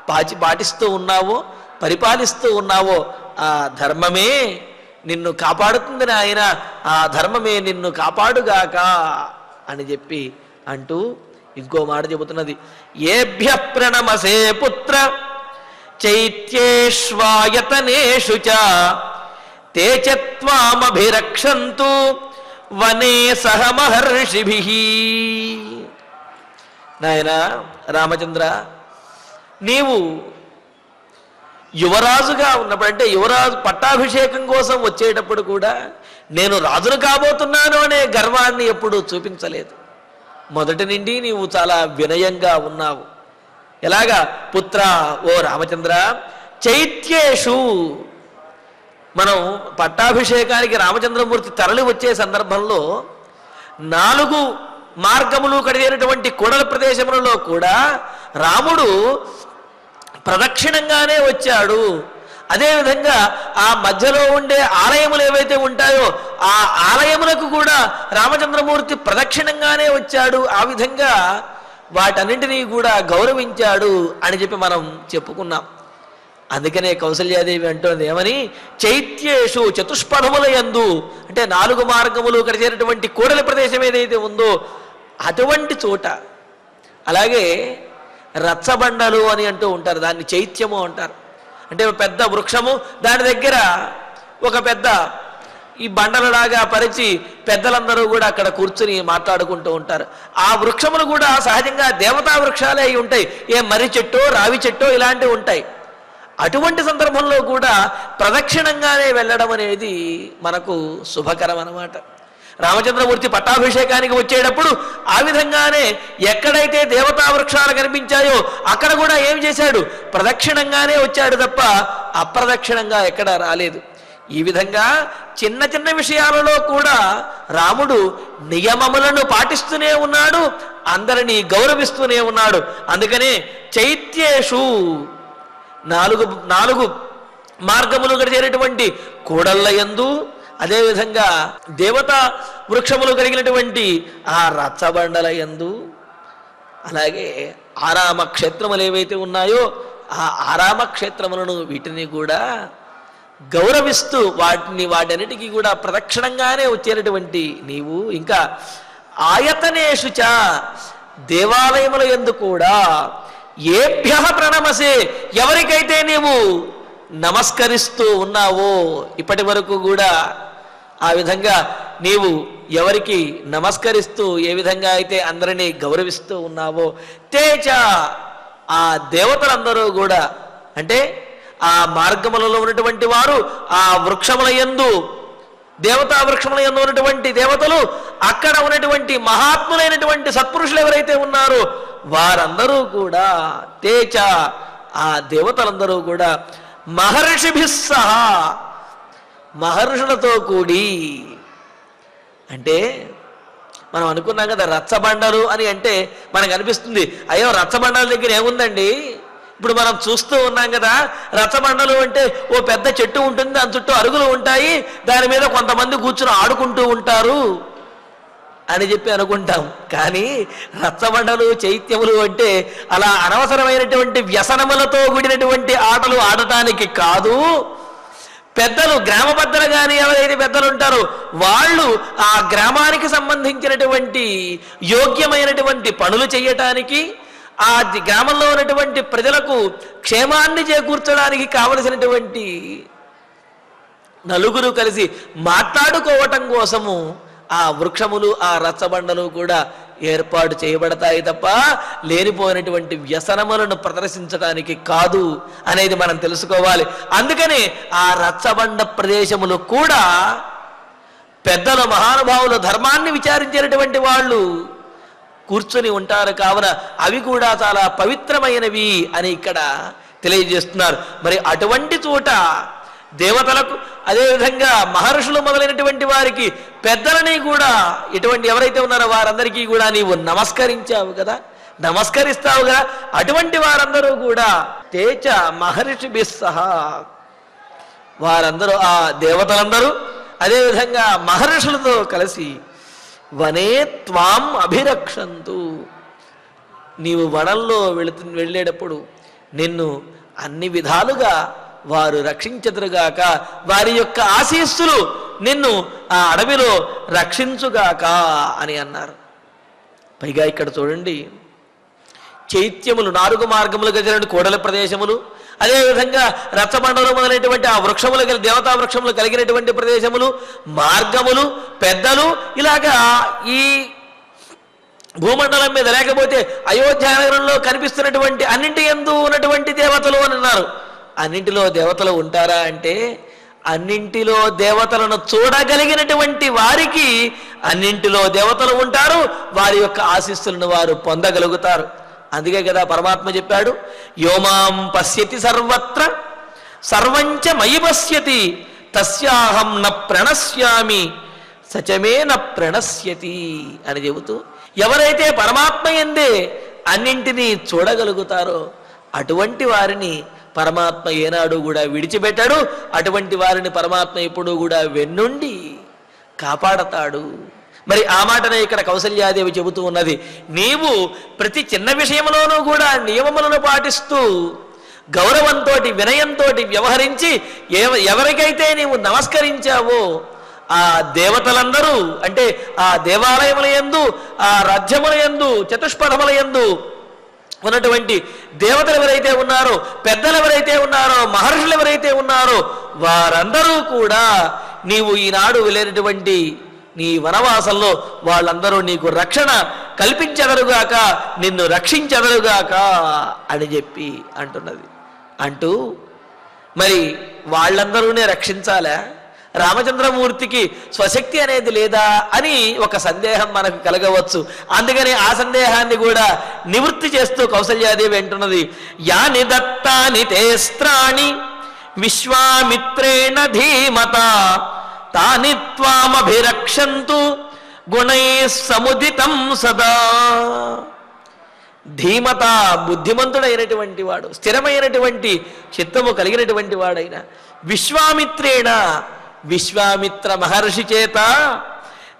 పాటిస్తూ ఉన్నావో, పరిపాలిస్తూ ఉన్నావో ఆ ధర్మమే నిన్ను కాపాడుతుంది నాయన, ఆ ధర్మమే నిన్ను కాపాడుగాక అని చెప్పి అంటూ ఇంకో మాట చెబుతున్నది. ఏభ్య ప్రణమసే పుత్ర చైత్యేష్వాయతనేషు చ తే చ త్వామభిరక్షంతు వనే సహ మహర్షిభిః. నాయన రామచంద్ర, నీవు యువరాజుగా ఉన్నప్పుడు, అంటే యువరాజు పట్టాభిషేకం కోసం వచ్చేటప్పుడు కూడా నేను రాజును కాబోతున్నాను అనే గర్వాన్ని ఎప్పుడూ చూపించలేదు. మొదటి నుండి నీవు చాలా వినయంగా ఉన్నావు. ఎలాగా? పుత్ర, ఓ రామచంద్ర, చైత్యేషు, మనం పట్టాభిషేకానికి రామచంద్రమూర్తి తరలి వచ్చే సందర్భంలో 4 మార్గములు కడిగినటువంటి కూడల ప్రదేశములలో కూడా రాముడు ప్రదక్షిణంగానే వచ్చాడు. అదేవిధంగా ఆ మధ్యలో ఉండే ఆలయములు ఏవైతే ఉంటాయో ఆ ఆలయములకు కూడా రామచంద్రమూర్తి ప్రదక్షిణంగానే వచ్చాడు. ఆ విధంగా వాటన్నింటినీ కూడా గౌరవించాడు అని చెప్పి మనం చెప్పుకున్నాం. అందుకనే కౌసల్యాదేవి అంటోంది ఏమని? చైత్యేషు, చతుష్పథముల యందు, అంటే 4 మార్గములు కలిసేటటువంటి కూడలి ప్రదేశం ఏదైతే ఉందో అటువంటి చోట. అలాగే రచ్చబండలు అని అంటూ ఉంటారు, దాన్ని చైత్యము అంటారు. అంటే పెద్ద వృక్షము, దాని దగ్గర ఒక పెద్ద ఈ బండలలాగా పరిచి పెద్దలందరూ కూడా అక్కడ కూర్చుని మాట్లాడుకుంటూ ఉంటారు. ఆ వృక్షములు కూడా సహజంగా దేవతా వృక్షాలే అయి ఉంటాయి. ఏ మర్రి చెట్టో రావి చెట్టో ఇలాంటివి ఉంటాయి. అటువంటి సందర్భంలో కూడా ప్రదక్షిణంగానే వెళ్ళడం అనేది మనకు శుభకరం అన్నమాట. రామచంద్రమూర్తి పట్టాభిషేకానికి వచ్చేటప్పుడు ఆ విధంగానే ఎక్కడైతే దేవతా వృక్షాలు కనిపించాయో అక్కడ కూడా ఏం చేశాడు? ప్రదక్షిణంగానే వచ్చాడు తప్ప అప్రదక్షిణంగా ఎక్కడ రాలేదు. ఈ విధంగా చిన్న చిన్న విషయాలలో కూడా రాముడు నియమములను పాటిస్తూనే ఉన్నాడు, అందరినీ గౌరవిస్తూనే ఉన్నాడు. అందుకనే చైత్యేషు, 4 మార్గములు గడిచేటటువంటి కూడళ్ళ యందు, అదేవిధంగా దేవతా వృక్షములు కలిగినటువంటి ఆ రచ్చబండల యందు, అలాగే ఆరామ క్షేత్రములు ఏవైతే ఉన్నాయో ఆ ఆరామ క్షేత్రములను వీటిని కూడా గౌరవిస్తూ వాటన్నిటికీ కూడా ప్రదక్షిణంగానే వచ్చేటటువంటి నీవు, ఇంకా ఆయతనేషు చ, దేవాలయముల యందు కూడా ఏభ్య ప్రణమసే, ఎవరికైతే నీవు నమస్కరిస్తూ ఉన్నావో ఇప్పటి వరకు కూడా ఆ విధంగా నీవు ఎవరికి నమస్కరిస్తూ ఏ విధంగా అయితే అందరినీ గౌరవిస్తూ ఉన్నావో, తేచ, ఆ దేవతలందరూ కూడా, అంటే ఆ మార్గములలో ఉన్నటువంటి వారు, ఆ వృక్షముల యందు, దేవతా వృక్షముల యందు ఉన్నటువంటి దేవతలు, అక్కడ ఉన్నటువంటి మహాత్ములైనటువంటి సత్పురుషులు ఎవరైతే ఉన్నారో వారందరూ కూడా, తేచ, ఆ దేవతలందరూ కూడా మహర్షిభిః సహా, మహర్షులతో కూడి. అంటే మనం అనుకున్నాం కదా రచ్చబండలు అని, అంటే మనకు అనిపిస్తుంది అయ్యో రచ్చబండల దగ్గర ఏముందండి, ఇప్పుడు మనం చూస్తూ ఉన్నాం కదా రచ్చబండలు అంటే ఓ పెద్ద చెట్టు ఉంటుంది, దాని చుట్టూ అరుగులు ఉంటాయి, దాని మీద కొంతమంది కూర్చుని ఆడుకుంటూ ఉంటారు అని చెప్పి అనుకుంటాం. కానీ రచ్చబండలు చైత్యములు అంటే అలా అనవసరమైనటువంటి వ్యసనములతో కూడినటువంటి ఆటలు ఆడటానికి కాదు. పెద్దలు, గ్రామ పెద్దలు కానీ ఎవరైతే పెద్దలు ఉంటారో వాళ్ళు ఆ గ్రామానికి సంబంధించినటువంటి యోగ్యమైనటువంటి పనులు చేయటానికి, ఆ గ్రామంలో ఉన్నటువంటి ప్రజలకు క్షేమాన్ని చేకూర్చడానికి కావలసినటువంటి నలుగురు కలిసి మాట్లాడుకోవటం కోసము ఆ వృక్షములు, ఆ రచ్చబండలు కూడా ఏర్పాటు చేయబడతాయి తప్ప లేనిపోయినటువంటి వ్యసనములను ప్రదర్శించడానికి కాదు అనేది మనం తెలుసుకోవాలి. అందుకని ఆ రచ్చబండ ప్రదేశములు కూడా పెద్దల మహానుభావుల ధర్మాన్ని విచారించేటటువంటి వాళ్ళు కూర్చొని ఉంటారు, కావున అవి కూడా చాలా పవిత్రమైనవి అని ఇక్కడ తెలియజేస్తున్నారు. మరి అటువంటి చోట దేవతలకు, అదేవిధంగా మహర్షులు మొదలైనటువంటి వారికి, పెద్దలని కూడా ఇటువంటి ఎవరైతే ఉన్నారో వారందరికీ కూడా నీవు నమస్కరించావు కదా, నమస్కరిస్తావు కదా, అటువంటి వారందరూ కూడా తేచ మహర్షిభిః సహా, వారందరూ ఆ దేవతలందరూ అదేవిధంగా మహర్షులతో కలిసి వనే త్వాం అభిరక్షంతు, నీవు వనంలో వెళ్ళేటప్పుడు నిన్ను అన్ని విధాలుగా వారు రక్షించెదరుగాక, వారి యొక్క ఆశీస్సులు నిన్ను ఆ అడవిలో రక్షించుగాక అని అన్నారు. పైగా ఇక్కడ చూడండి, చైత్యములు 4 మార్గములుగా జరిగిన కోడల ప్రదేశములు, అదేవిధంగా రచ్చబండలు మొదలైనటువంటి ఆ వృక్షములు దేవతా వృక్షములు కలిగినటువంటి ప్రదేశములు, మార్గములు, పెద్దలు, ఇలాగా ఈ భూమండలం మీద, లేకపోతే అయోధ్య నగరంలో కనిపిస్తున్నటువంటి అన్నింటి యందు ఉన్నటువంటి దేవతలు అని అన్నారు. అన్నింటిలో దేవతలు ఉంటారా అంటే, అన్నింటిలో దేవతలను చూడగలిగినటువంటి వారికి అన్నింటిలో దేవతలు ఉంటారు, వారి యొక్క ఆశీస్సులను వారు పొందగలుగుతారు. అందుకే కదా పరమాత్మ చెప్పాడు, యోమాం పశ్యతి సర్వత్ర సర్వంచ మయి పశ్యతి తస్యాహం న ప్రణశ్యామి సచమే న ప్రణశ్యతి అని చెబుతూ, ఎవరైతే పరమాత్మ యందే అన్నింటినీ చూడగలుగుతారో అటువంటి వారిని పరమాత్మ ఏనాడు కూడా విడిచిపెట్టాడు. అటువంటి వారిని పరమాత్మ ఎప్పుడూ కూడా వెన్నుండి కాపాడతాడు. మరి ఆ మాటనే ఇక్కడ కౌసల్యాదేవి చెబుతూ ఉన్నది. నీవు ప్రతి చిన్న విషయంలోనూ కూడా నియమములను పాటిస్తూ గౌరవంతో వినయంతో వ్యవహరించి ఎవరికైతే నీవు నమస్కరించావో ఆ దేవతలందరూ, అంటే ఆ దేవాలయముల యందు, ఆ రాజ్యముల యందు, చతుష్పథముల యందు ఉన్నటువంటి దేవతలు ఎవరైతే ఉన్నారో, పెద్దలు ఎవరైతే ఉన్నారో, మహర్షులు ఎవరైతే ఉన్నారో వారందరూ కూడా నీవు ఈనాడు వెళ్ళేటటువంటి నీ వనవాసంలో వాళ్ళందరూ నీకు రక్షణ కల్పించెదరుగాక, నిన్ను రక్షించెదరుగాక అని చెప్పి అంటున్నది. అంటూ మరి వాళ్ళందరూనే రక్షించాలా, రామచంద్రమూర్తికి స్వశక్తి అనేది లేదా అని ఒక సందేహం మనకు కలగవచ్చు. అందుకని ఆ సందేహాన్ని కూడా నివృత్తి చేస్తూ కౌసల్యాదేవి అంటున్నది, యాని దత్తాని తేస్త్రాణి విశ్వామిత్రేణ ధీమత తాని త్వామభిరక్షంతు గుణై సముదితం సదా. ధీమత, బుద్ధిమంతుడైనటువంటి వాడు, స్థిరమైనటువంటి చిత్తము కలిగినటువంటి వాడైన విశ్వామిత్రేణ, విశ్వామిత్ర మహర్షి చేత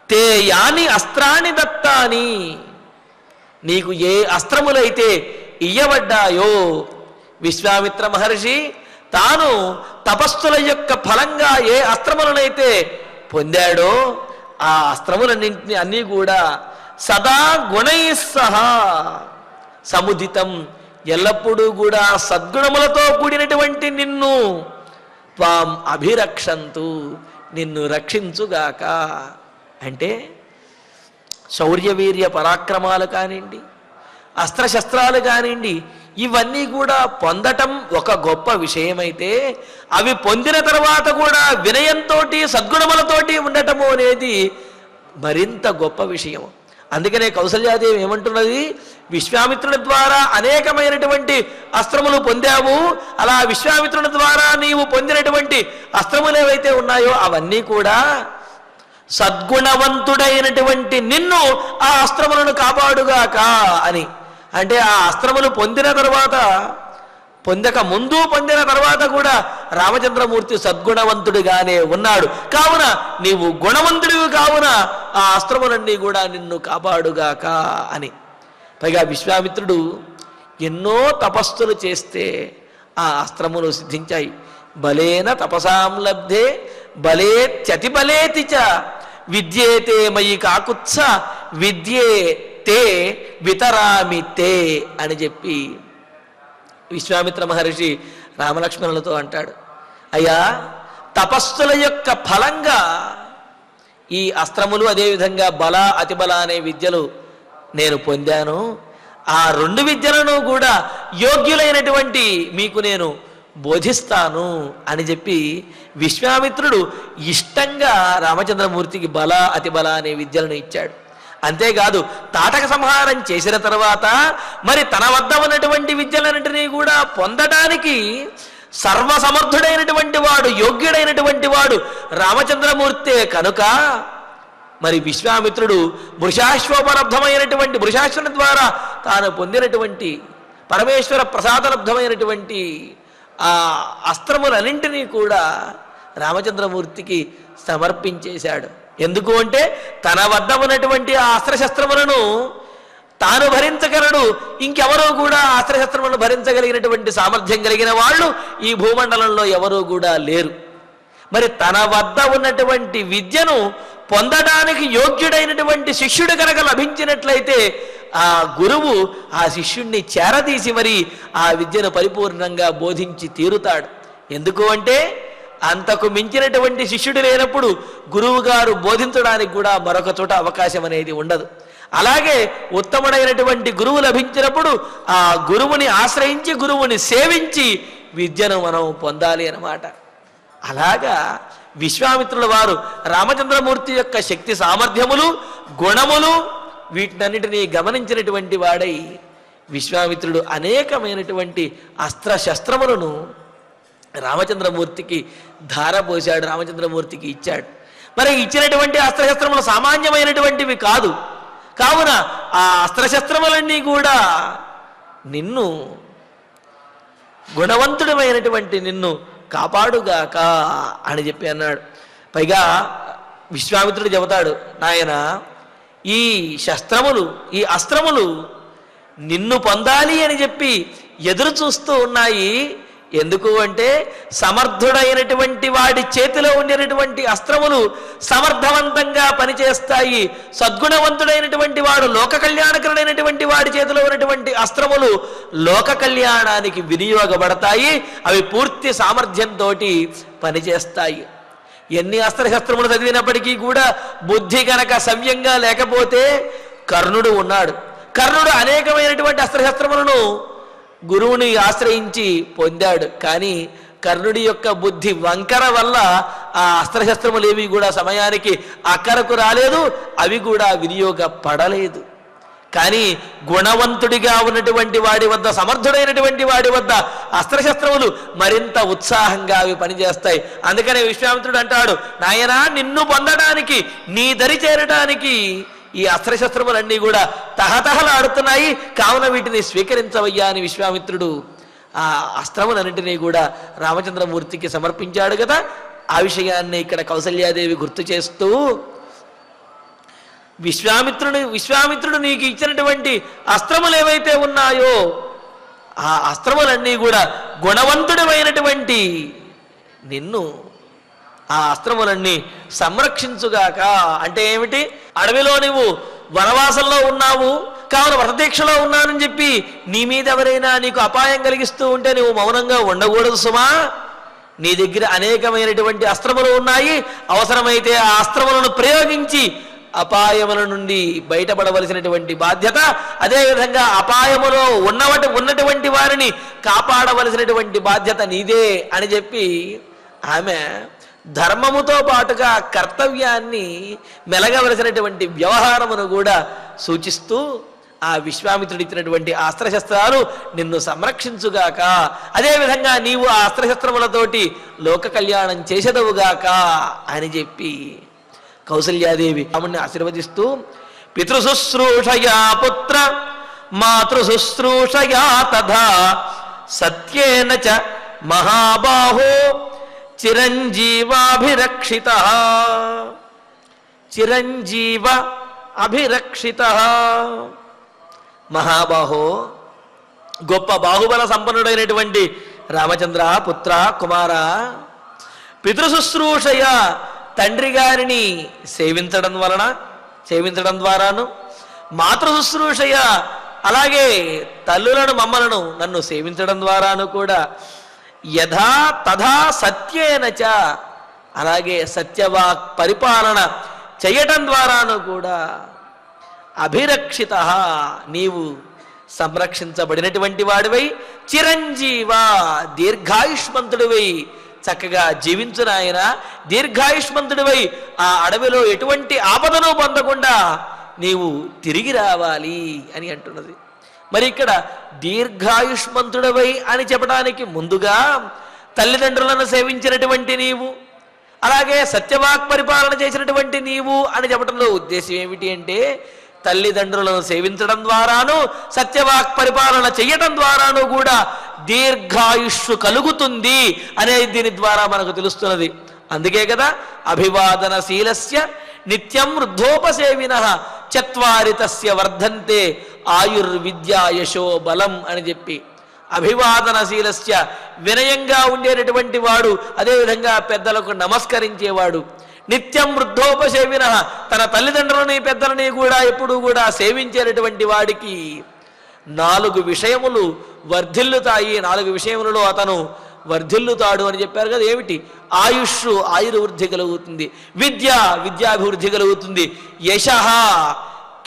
తే యాని అస్త్రాన్ని దత్తాని, నీకు ఏ అస్త్రములైతే ఇయ్యబడ్డాయో, విశ్వామిత్ర మహర్షి తాను తపస్సుల యొక్క ఫలంగా ఏ అస్త్రములనైతే పొందాడో ఆ అస్త్రములన్నింటినీ అన్నీ కూడా సదా గుణై సహా సముదితం, ఎల్లప్పుడూ కూడా సద్గుణములతో కూడినటువంటి నిన్ను త్వాం అభిరక్షంతు, నిన్ను రక్షించుగాక. అంటే శౌర్యవీర్య పరాక్రమాలు కానివ్వండి, అస్త్రశస్త్రాలు కానివ్వండి, ఇవన్నీ కూడా పొందటం ఒక గొప్ప విషయమైతే అవి పొందిన తర్వాత కూడా వినయంతో సద్గుణములతోటి ఉండటము అనేది మరింత గొప్ప విషయం. అందుకనే కౌసల్యాదేవి ఏమంటున్నది, విశ్వామిత్రుని ద్వారా అనేకమైనటువంటి అస్త్రములు పొందావు, అలా విశ్వామిత్రుని ద్వారా నీవు పొందినటువంటి అస్త్రములు ఏవైతే ఉన్నాయో అవన్నీ కూడా సద్గుణవంతుడైనటువంటి నిన్ను ఆ అస్త్రములను కాపాడుగాక అని. అంటే ఆ అస్త్రములు పొందిన తర్వాత, పొందక ముందు పొందిన తర్వాత కూడా రామచంద్రమూర్తి సద్గుణవంతుడిగానే ఉన్నాడు. కావున నీవు గుణవంతుడివి, కావున ఆ అస్త్రములన్నీ కూడా నిన్ను కాపాడుగాక అని. పైగా విశ్వామిత్రుడు ఎన్నో తపస్సులు చేస్తే ఆ అస్త్రములు సిద్ధించాయి. బలేన తపసాం లబ్ధే బలేత్యతి బలేతి చ విద్యేతే మయి కాకుత్స విద్యే తే వితరామి తే అని చెప్పి విశ్వామిత్ర మహర్షి రామలక్ష్మణులతో అంటాడు, అయ్యా తపస్సుల యొక్క ఫలంగా ఈ అస్త్రములు, అదేవిధంగా బల అతిబల అనే విద్యలు నేను పొందాను. ఆ 2 విద్యలను కూడా యోగ్యులైనటువంటి మీకు నేను బోధిస్తాను అని చెప్పి విశ్వామిత్రుడు ఇష్టంగా రామచంద్రమూర్తికి బల అతిబల అనే విద్యలను ఇచ్చాడు. అంతేకాదు తాటక సంహారం చేసిన తర్వాత మరి తన వద్ద ఉన్నటువంటి విద్యలన్నింటినీ కూడా పొందడానికి సర్వసమర్థుడైనటువంటి వాడు, యోగ్యుడైనటువంటి వాడు రామచంద్రమూర్తే కనుక మరి విశ్వామిత్రుడు వృషాశ్వోపలబ్ధమైనటువంటి, వృషాశ్వని ద్వారా తాను పొందినటువంటి పరమేశ్వర ప్రసాదలబ్ధమైనటువంటి ఆ అస్త్రములన్నింటినీ కూడా రామచంద్రమూర్తికి సమర్పించేశాడు. ఎందుకు అంటే తన వద్ద ఉన్నటువంటి ఆ అస్త్రశస్త్రములను తాను భరించగలడు, ఇంకెవరూ కూడా అస్త్రశస్త్రములను భరించగలిగినటువంటి సామర్థ్యం కలిగిన వాళ్ళు ఈ భూమండలంలో ఎవరూ కూడా లేరు. మరి తన వద్ద ఉన్నటువంటి విద్యను పొందడానికి యోగ్యుడైనటువంటి శిష్యుడు కనుక లభించినట్లయితే ఆ గురువు ఆ శిష్యుణ్ణి చేరదీసి మరి ఆ విద్యను పరిపూర్ణంగా బోధించి తీరుతాడు. ఎందుకు అంటే అంతకు మించినటువంటి శిష్యుడు లేనప్పుడు గురువు గారు బోధించడానికి కూడా మరొక చోట అవకాశం అనేది ఉండదు. అలాగే ఉత్తముడైనటువంటి గురువు లభించినప్పుడు ఆ గురువుని ఆశ్రయించి గురువుని సేవించి విద్యను మనం పొందాలి అన్నమాట. అలాగా విశ్వామిత్రుల వారు రామచంద్రమూర్తి యొక్క శక్తి సామర్థ్యములు గుణములు వీటినన్నిటినీ గమనించినటువంటి వాడై విశ్వామిత్రుడు అనేకమైనటువంటి అస్త్రశస్త్రములను రామచంద్రమూర్తికి ధారపోశాడు, రామచంద్రమూర్తికి ఇచ్చాడు. మరి ఇచ్చినటువంటి అస్త్రశస్త్రములు సామాన్యమైనటువంటివి కాదు. కావున ఆ అస్త్రశస్త్రములన్నీ కూడా నిన్ను గుణవంతుడమైనటువంటి నిన్ను కాపాడుగాక అని చెప్పి అన్నాడు. పైగా విశ్వామిత్రుడు చెబుతాడు, నాయన ఈ శస్త్రములు ఈ అస్త్రములు నిన్ను పొందాలి అని చెప్పి ఎదురు చూస్తూ ఉన్నాయి. ఎందుకు అంటే సమర్థుడైనటువంటి వాడి చేతిలో ఉండేటువంటి అస్త్రములు సమర్థవంతంగా పనిచేస్తాయి. సద్గుణవంతుడైనటువంటి వాడు లోక కళ్యాణకరుడైనటువంటి వాడి చేతిలో ఉన్నటువంటి అస్త్రములు లోక కళ్యాణానికి వినియోగపడతాయి. అవి పూర్తి సామర్థ్యంతో పనిచేస్తాయి. ఎన్ని అస్త్రశస్త్రములు చదివినప్పటికీ కూడా బుద్ధి కనుక సవ్యంగా లేకపోతే కర్ణుడు ఉన్నాడు. కర్ణుడు అనేకమైనటువంటి అస్త్రశస్త్రములను గురువుని ఆశ్రయించి పొందాడు. కానీ కర్ణుడి యొక్క బుద్ధి వంకర వల్ల ఆ అస్త్రశస్త్రములు ఏవి కూడా సమయానికి అక్కరకు రాలేదు, అవి కూడా వినియోగపడలేదు. కానీ గుణవంతుడిగా ఉన్నటువంటి వాడి వద్ద, సమర్థుడైనటువంటి వాడి వద్ద అస్త్రశస్త్రములు మరింత ఉత్సాహంగా అవి పనిచేస్తాయి. అందుకనే విశ్వామిత్రుడు అంటాడు, నాయనా నిన్ను పొందడానికి నీ దరి చేరడానికి ఈ అస్త్రశస్త్రములన్నీ కూడా తహతహలాడుతున్నాయి, కావున వీటిని స్వీకరించవయ్యా అని విశ్వామిత్రుడు ఆ అస్త్రములన్నింటినీ కూడా రామచంద్రమూర్తికి సమర్పించాడు కదా. ఆ విషయాన్ని ఇక్కడ కౌసల్యాదేవి గుర్తు చేస్తూ, విశ్వామిత్రుడు నీకు ఇచ్చినటువంటి అస్త్రములు ఏవైతే ఉన్నాయో ఆ అస్త్రములన్నీ కూడా గుణవంతుడమైనటువంటి నిన్ను ఆ అస్త్రములన్నీ సంరక్షించుగాక. అంటే ఏమిటి? అడవిలో నువ్వు వనవాసంలో ఉన్నావు, కావున వ్రతదీక్షలో ఉన్నానని చెప్పి నీ మీద ఎవరైనా నీకు అపాయం కలిగిస్తూ ఉంటే నువ్వు మౌనంగా ఉండకూడదు సుమా. నీ దగ్గర అనేకమైనటువంటి అస్త్రములు ఉన్నాయి. అవసరమైతే ఆ అస్త్రములను ప్రయోగించి అపాయముల నుండి బయటపడవలసినటువంటి బాధ్యత, అదేవిధంగా అపాయములో ఉన్నటువంటి వారిని కాపాడవలసినటువంటి బాధ్యత నీదే అని చెప్పి ఆమె ధర్మముతో పాటుగా కర్తవ్యాన్ని మెలగవలసినటువంటి వ్యవహారమును కూడా సూచిస్తూ ఆ విశ్వామిత్రుడు ఇచ్చినటువంటి అస్త్రశస్త్రాలు నిన్ను సంరక్షించుగాక, అదేవిధంగా నీవు ఆ అస్త్రశస్త్రములతోటి లోక కళ్యాణం చేసేదవుగాక అని చెప్పి కౌసల్యాదేవి రాముణ్ణి ఆశీర్వదిస్తూ, పితృశుశ్రూషయా పుత్ర మాతృశుశ్రూషయా తథా సత్యేన చ మహాబాహో చిరంజీవాభిరక్షిత. చిరంజీవ అభిరక్షిత. మహాబాహో, గొప్ప బాహుబల సంపన్నుడైనటువంటి రామచంద్ర పుత్ర కుమార, పితృశుశ్రూషయ తండ్రి గారిని సేవించడం ద్వారాను, మాతృశుశ్రూషయ అలాగే తల్లులను మమ్మలను నన్ను సేవించడం ద్వారాను కూడా, యథా తథా సత్యేనచ అలాగే సత్యవాక్ పరిపాలన చేయటం ద్వారాను కూడా అభిరక్షిత నీవు సంరక్షించబడినటువంటి వాడివై, చిరంజీవ దీర్ఘాయుష్మంతుడివై చక్కగా జీవించునాయన, దీర్ఘాయుష్మంతుడివై ఆ అడవిలో ఎటువంటి ఆపదను పొందకుండా నీవు తిరిగి రావాలి అని అంటున్నది. మరి ఇక్కడ దీర్ఘాయుష్మంతుడవై అని చెప్పడానికి ముందుగా తల్లిదండ్రులను సేవించినటువంటి నీవు, అలాగే సత్యవాక్ పరిపాలన చేసినటువంటి నీవు అని చెప్పడంలో ఉద్దేశం ఏమిటి అంటే, తల్లిదండ్రులను సేవించడం ద్వారాను సత్యవాక్ పరిపాలన చెయ్యటం ద్వారాను కూడా దీర్ఘాయుష్షు కలుగుతుంది అనేది దీని ద్వారా మనకు తెలుస్తున్నది. అందుకే కదా అభివాదనశీలస్య నిత్యం వృద్ధోపసేవినః చత్వారి తస్య వర్ధంతే ఆయుర్విద్య యశో బలం అని చెప్పి అభివాదనశీలస్య వినయంగా ఉండేటటువంటి వాడు, అదేవిధంగా పెద్దలకు నమస్కరించేవాడు, నిత్యం వృద్ధోపసేవిన తన తల్లిదండ్రులని పెద్దలని కూడా ఎప్పుడూ కూడా సేవించేటటువంటి వాడికి 4 విషయములు వర్ధిల్లుతాయి, 4 విషయములలో అతను వర్ధిల్లుతాడు అని చెప్పారు కదా. ఏమిటి? ఆయుష్ ఆయుర్వృద్ధి కలుగుతుంది, విద్యాభివృద్ధి కలుగుతుంది, యశః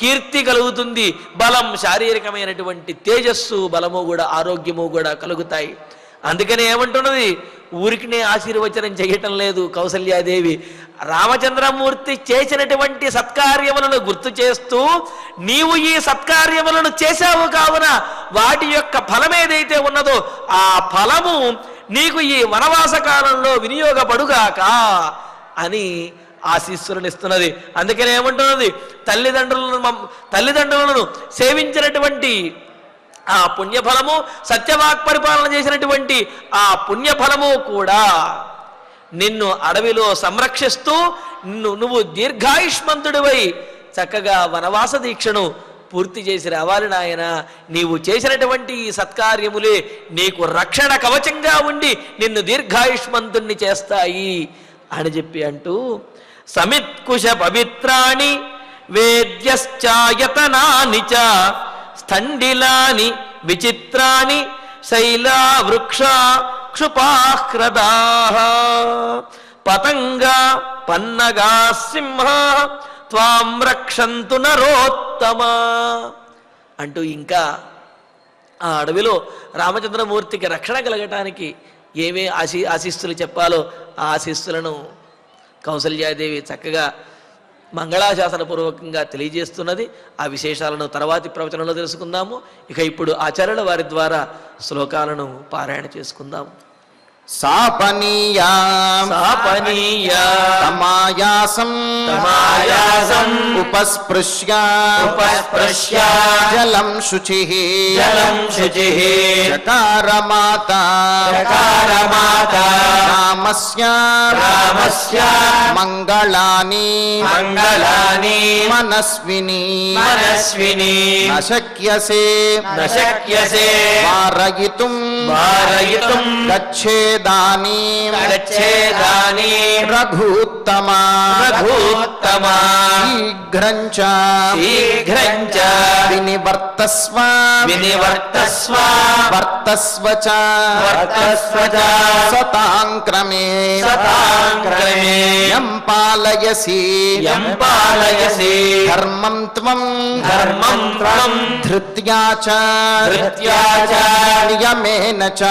కీర్తి కలుగుతుంది, బలం శారీరకమైనటువంటి తేజస్సు బలము కూడా ఆరోగ్యము కూడా కలుగుతాయి. అందుకనే ఏమంటున్నది, ఊరికినే ఆశీర్వచనం చేయటం లేదు కౌసల్యాదేవి. రామచంద్రమూర్తి చేసినటువంటి సత్కార్యములను గుర్తు చేస్తూ, నీవు ఈ సత్కార్యములను చేశావు కావున వాటి యొక్క ఫలం ఏదైతే ఉన్నదో ఆ ఫలము నీకు ఈ వనవాస కాలంలో వినియోగపడుగాక అని ఆశీస్సులను ఇస్తున్నది. అందుకనే ఏమంటున్నది, తల్లిదండ్రులను సేవించినటువంటి ఆ పుణ్యఫలము, సత్యవాక్ పరిపాలన చేసినటువంటి ఆ పుణ్యఫలము కూడా నిన్ను అడవిలో సంరక్షిస్తూ నువ్వు దీర్ఘాయుష్మంతుడివై చక్కగా వనవాస దీక్షను పూర్తి చేసి రావాలి నాయన. నీవు చేసినటువంటి ఈ సత్కార్యములే నీకు రక్షణ కవచంగా ఉండి నిన్ను దీర్ఘాయుష్మంతుణ్ణి చేస్తాయి అని చెప్పి అంటూ, సమిత్కుశ పవిత్రాణి వేద్యశ్చాయతనాని చ స్థండిలాని విచిత్రాణి శైలా వృక్ష క్షుపాహ్రదాః పతంగా పన్నగా సింహ త్వాం రక్షంతు నరోత్తమ అంటూ ఇంకా ఆ అడవిలో రామచంద్రమూర్తికి రక్షణ కలగటానికి ఏమే ఆశీస్సులు చెప్పాలో ఆ ఆశీస్సులను కౌసల్యాదేవి చక్కగా మంగళాశాసనపూర్వకంగా తెలియజేస్తున్నది. ఆ విశేషాలను తర్వాతి ప్రవచనంలో తెలుసుకుందాము. ఇక ఇప్పుడు ఆచార్యుల వారి ద్వారా శ్లోకాలను పారాయణ చేసుకుందాము. సాపనీయా తమాయాసం ఉపస్పృశ్య జలం శుచిః చకార మాతా రామస్య మంగళాని మనస్విని నశక్యసే వారయితుం గచ్ఛేదాని రఘూత్తమా శీఘ్రంచ వినివర్తస్వ వర్తస్వ చ సతాంక్రమే యం పాలయసి ధర్మం త్వం ధృత్యా చ నియమేన చ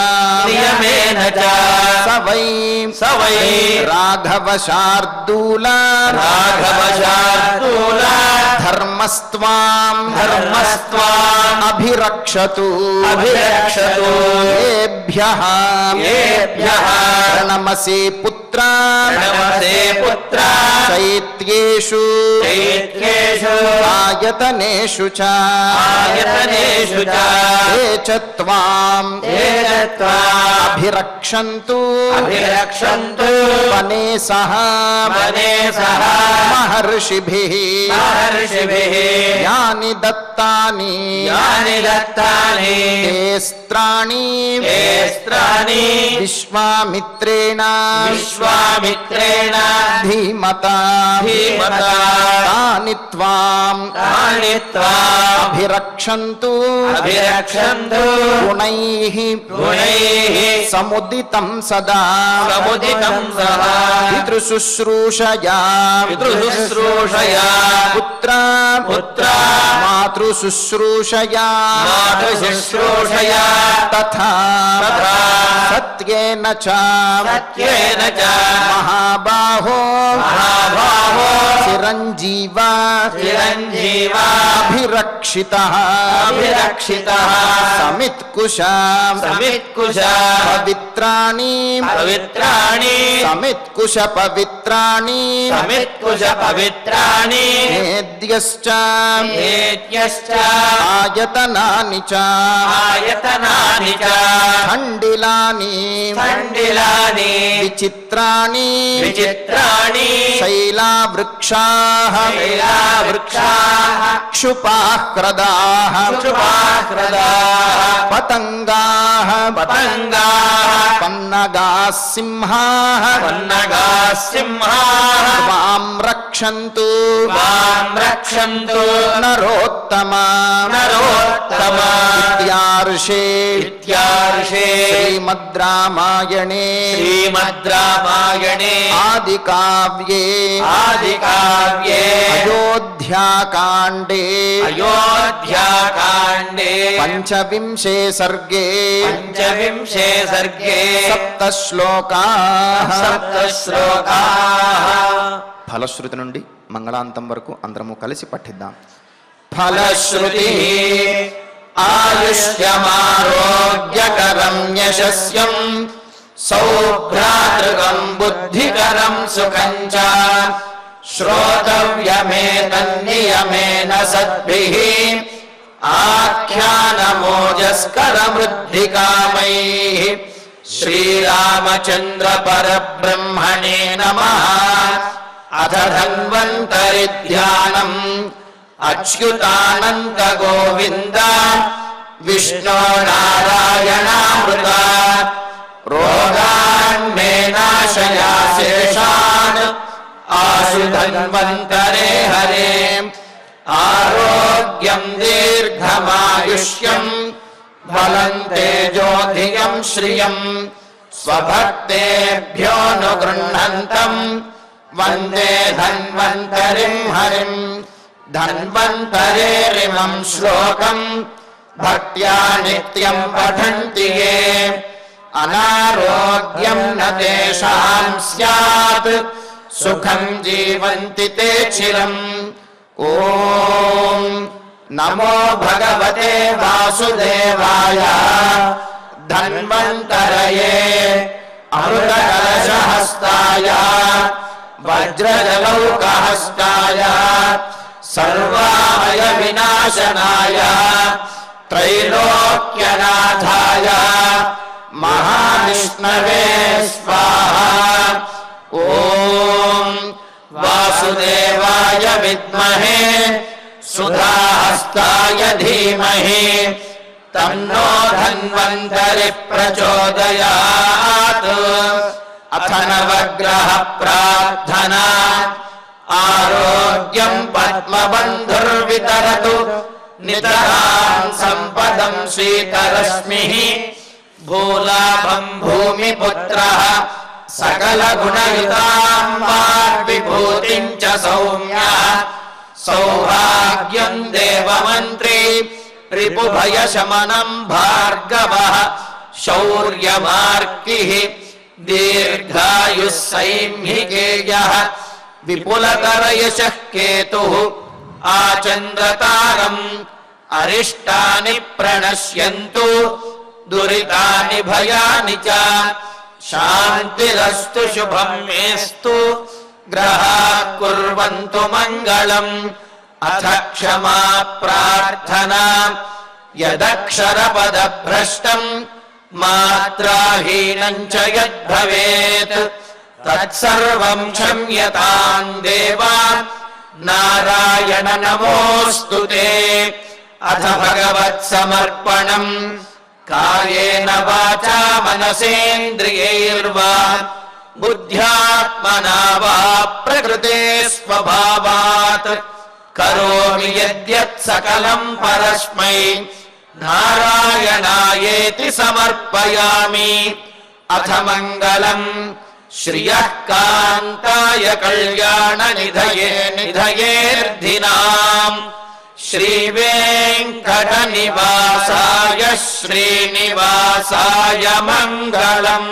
సవై రాఘవ శార్దూల ధర్మస్త్వాం అభిరక్షతు ఏభ్యః ప్రణమసే పుత్ర చైత్యేషు ఆయతనేషు చ ఏ చ త్వాం అభిరక్షంతు వనే సహ మహర్షిభిః యాని దత్తాని తేస్త్రాణి విశ్వామిత్రేణ ధీమతా తాని త్వాం అభిరక్షంతు గుణైః సముదితం సదా పితృశుశ్రూషయా పుత్ర మాతృశుశ్రూషయా తథా సత్యేన చ మహాబాహో చిరంజీవాభిరక్షితః సమిత్కుశ పవిత్రాణి సమిత్కుశ పవిత్రాణి నేద్యశ్చ ఆయతనాని చ ఖండిలాని విచిత్రాణి శైలా వృక్షాః क्षुपाह्रदाः क्षुपाह्रदाः पतङ्गाः पतङ्गाः पन्नगाः सिंहाः पन्नगाः सिंहाः त्वां रक्षन्तु त्वां रक्षन्तु नरोत्तमा नरोत्तमा इत्यार्षे श्रीमद् रामायणे आदिकाव्ये अयोध्याकाण्डे पञ्चविंशे सर्गे सप्तश्लोकाः ఫలశ్రుతి నుండి మంగళాంతం వరకు అందరము కలిసి పఠిద్దాం. ఫలశ్రుతి ఆయుష్యమారోగ్యకరం యశస్యం సౌభ్రాతృకం బుద్ధికరం సుఖం చ శ్రోతవ్యమేతన్నియమేన సద్భిః ఆఖ్యానమోజస్కరమృద్ధికామైః శ్రీరామచంద్ర పరబ్రహ్మణే నమః. అథ ధన్వంతరి ధ్యానం అచ్యుతానంత గోవింద విష్ణు నారాయణామృత రోగాన్మే నాశయా శేషాన్ ఆశు ధన్వంతరే హరే. ఆరోగ్యం దీర్ఘమాయుష్యం బలం తేజోధియం శ్రియం స్వభక్తేభ్యోనుగృహంతం వందే ధన్వంతరిం హరిం. ధన్వంతరేరిమం శ్లోకం భక్త్యా నిత్యం పఠంతి యే అనారోగ్యం న తేషాం స్యాత్ సుఖం జీవంతి తే చిరం. ఓం నమో భగవతే వాసుదేవాయ ధన్వంతరయే అమృతకలశహస్తాయ వజ్రజలౌకహస్తాయ సర్వామయ వినాశనాయ త్రైలోక్యనాథాయ మహావిష్ణవే స్వాహా. ఓం వాసుదేవాయ విద్మహే సుధాహస్తాయ ధీమహి తన్నో ధన్వంతరి ప్రచోదయాత్. అథ నవగ్రహ ప్రార్థనా ఆరోగ్యం పద్మబంధుర్వితరతు నితరాం సంపదం శ్రీకరశ్మిః భూలాభం భూమిపుత్రః సకల గుణయుతాం వాగ్విభూతిం చ సౌమ్యః సౌభాగ్యం దేవమంత్రీ రిపుభయశమనం భార్గవః శౌర్యమార్కిః దీర్ఘాయుః సైంహికేయః విపులతరయశః కేతుః ఆచంద్రతారం అరిష్టాని ప్రణశ్యంతు దురితాని భయాని చ శాంతిరస్తు శుభం మేస్తు గ్రహాః కుర్వంతు మంగళం. అథ క్షమా ప్రార్థనా యదక్షరపదభ్రష్టం మాత్రాహీనం చ యద్భవేత్ తత్సర్వం క్షమ్యతాం దేవా నారాయణ నమోస్తుతే. అథ భగవత్సమర్పణం కాయేన వాచా మనసేంద్రియైర్వా బుద్ధ్యాత్మనా వా ప్రకృతే స్వభావాత్ కరోమి యద్యత్ సకలం పరస్మై నారాయణాయేతి సమర్పయామి. అథ మంగళం శ్రియః కాంతాయ కళ్యాణ నిధయేర్ధినాం శ్రీవేంకట నివాసాయ శ్రీనివాసాయ మంగళం.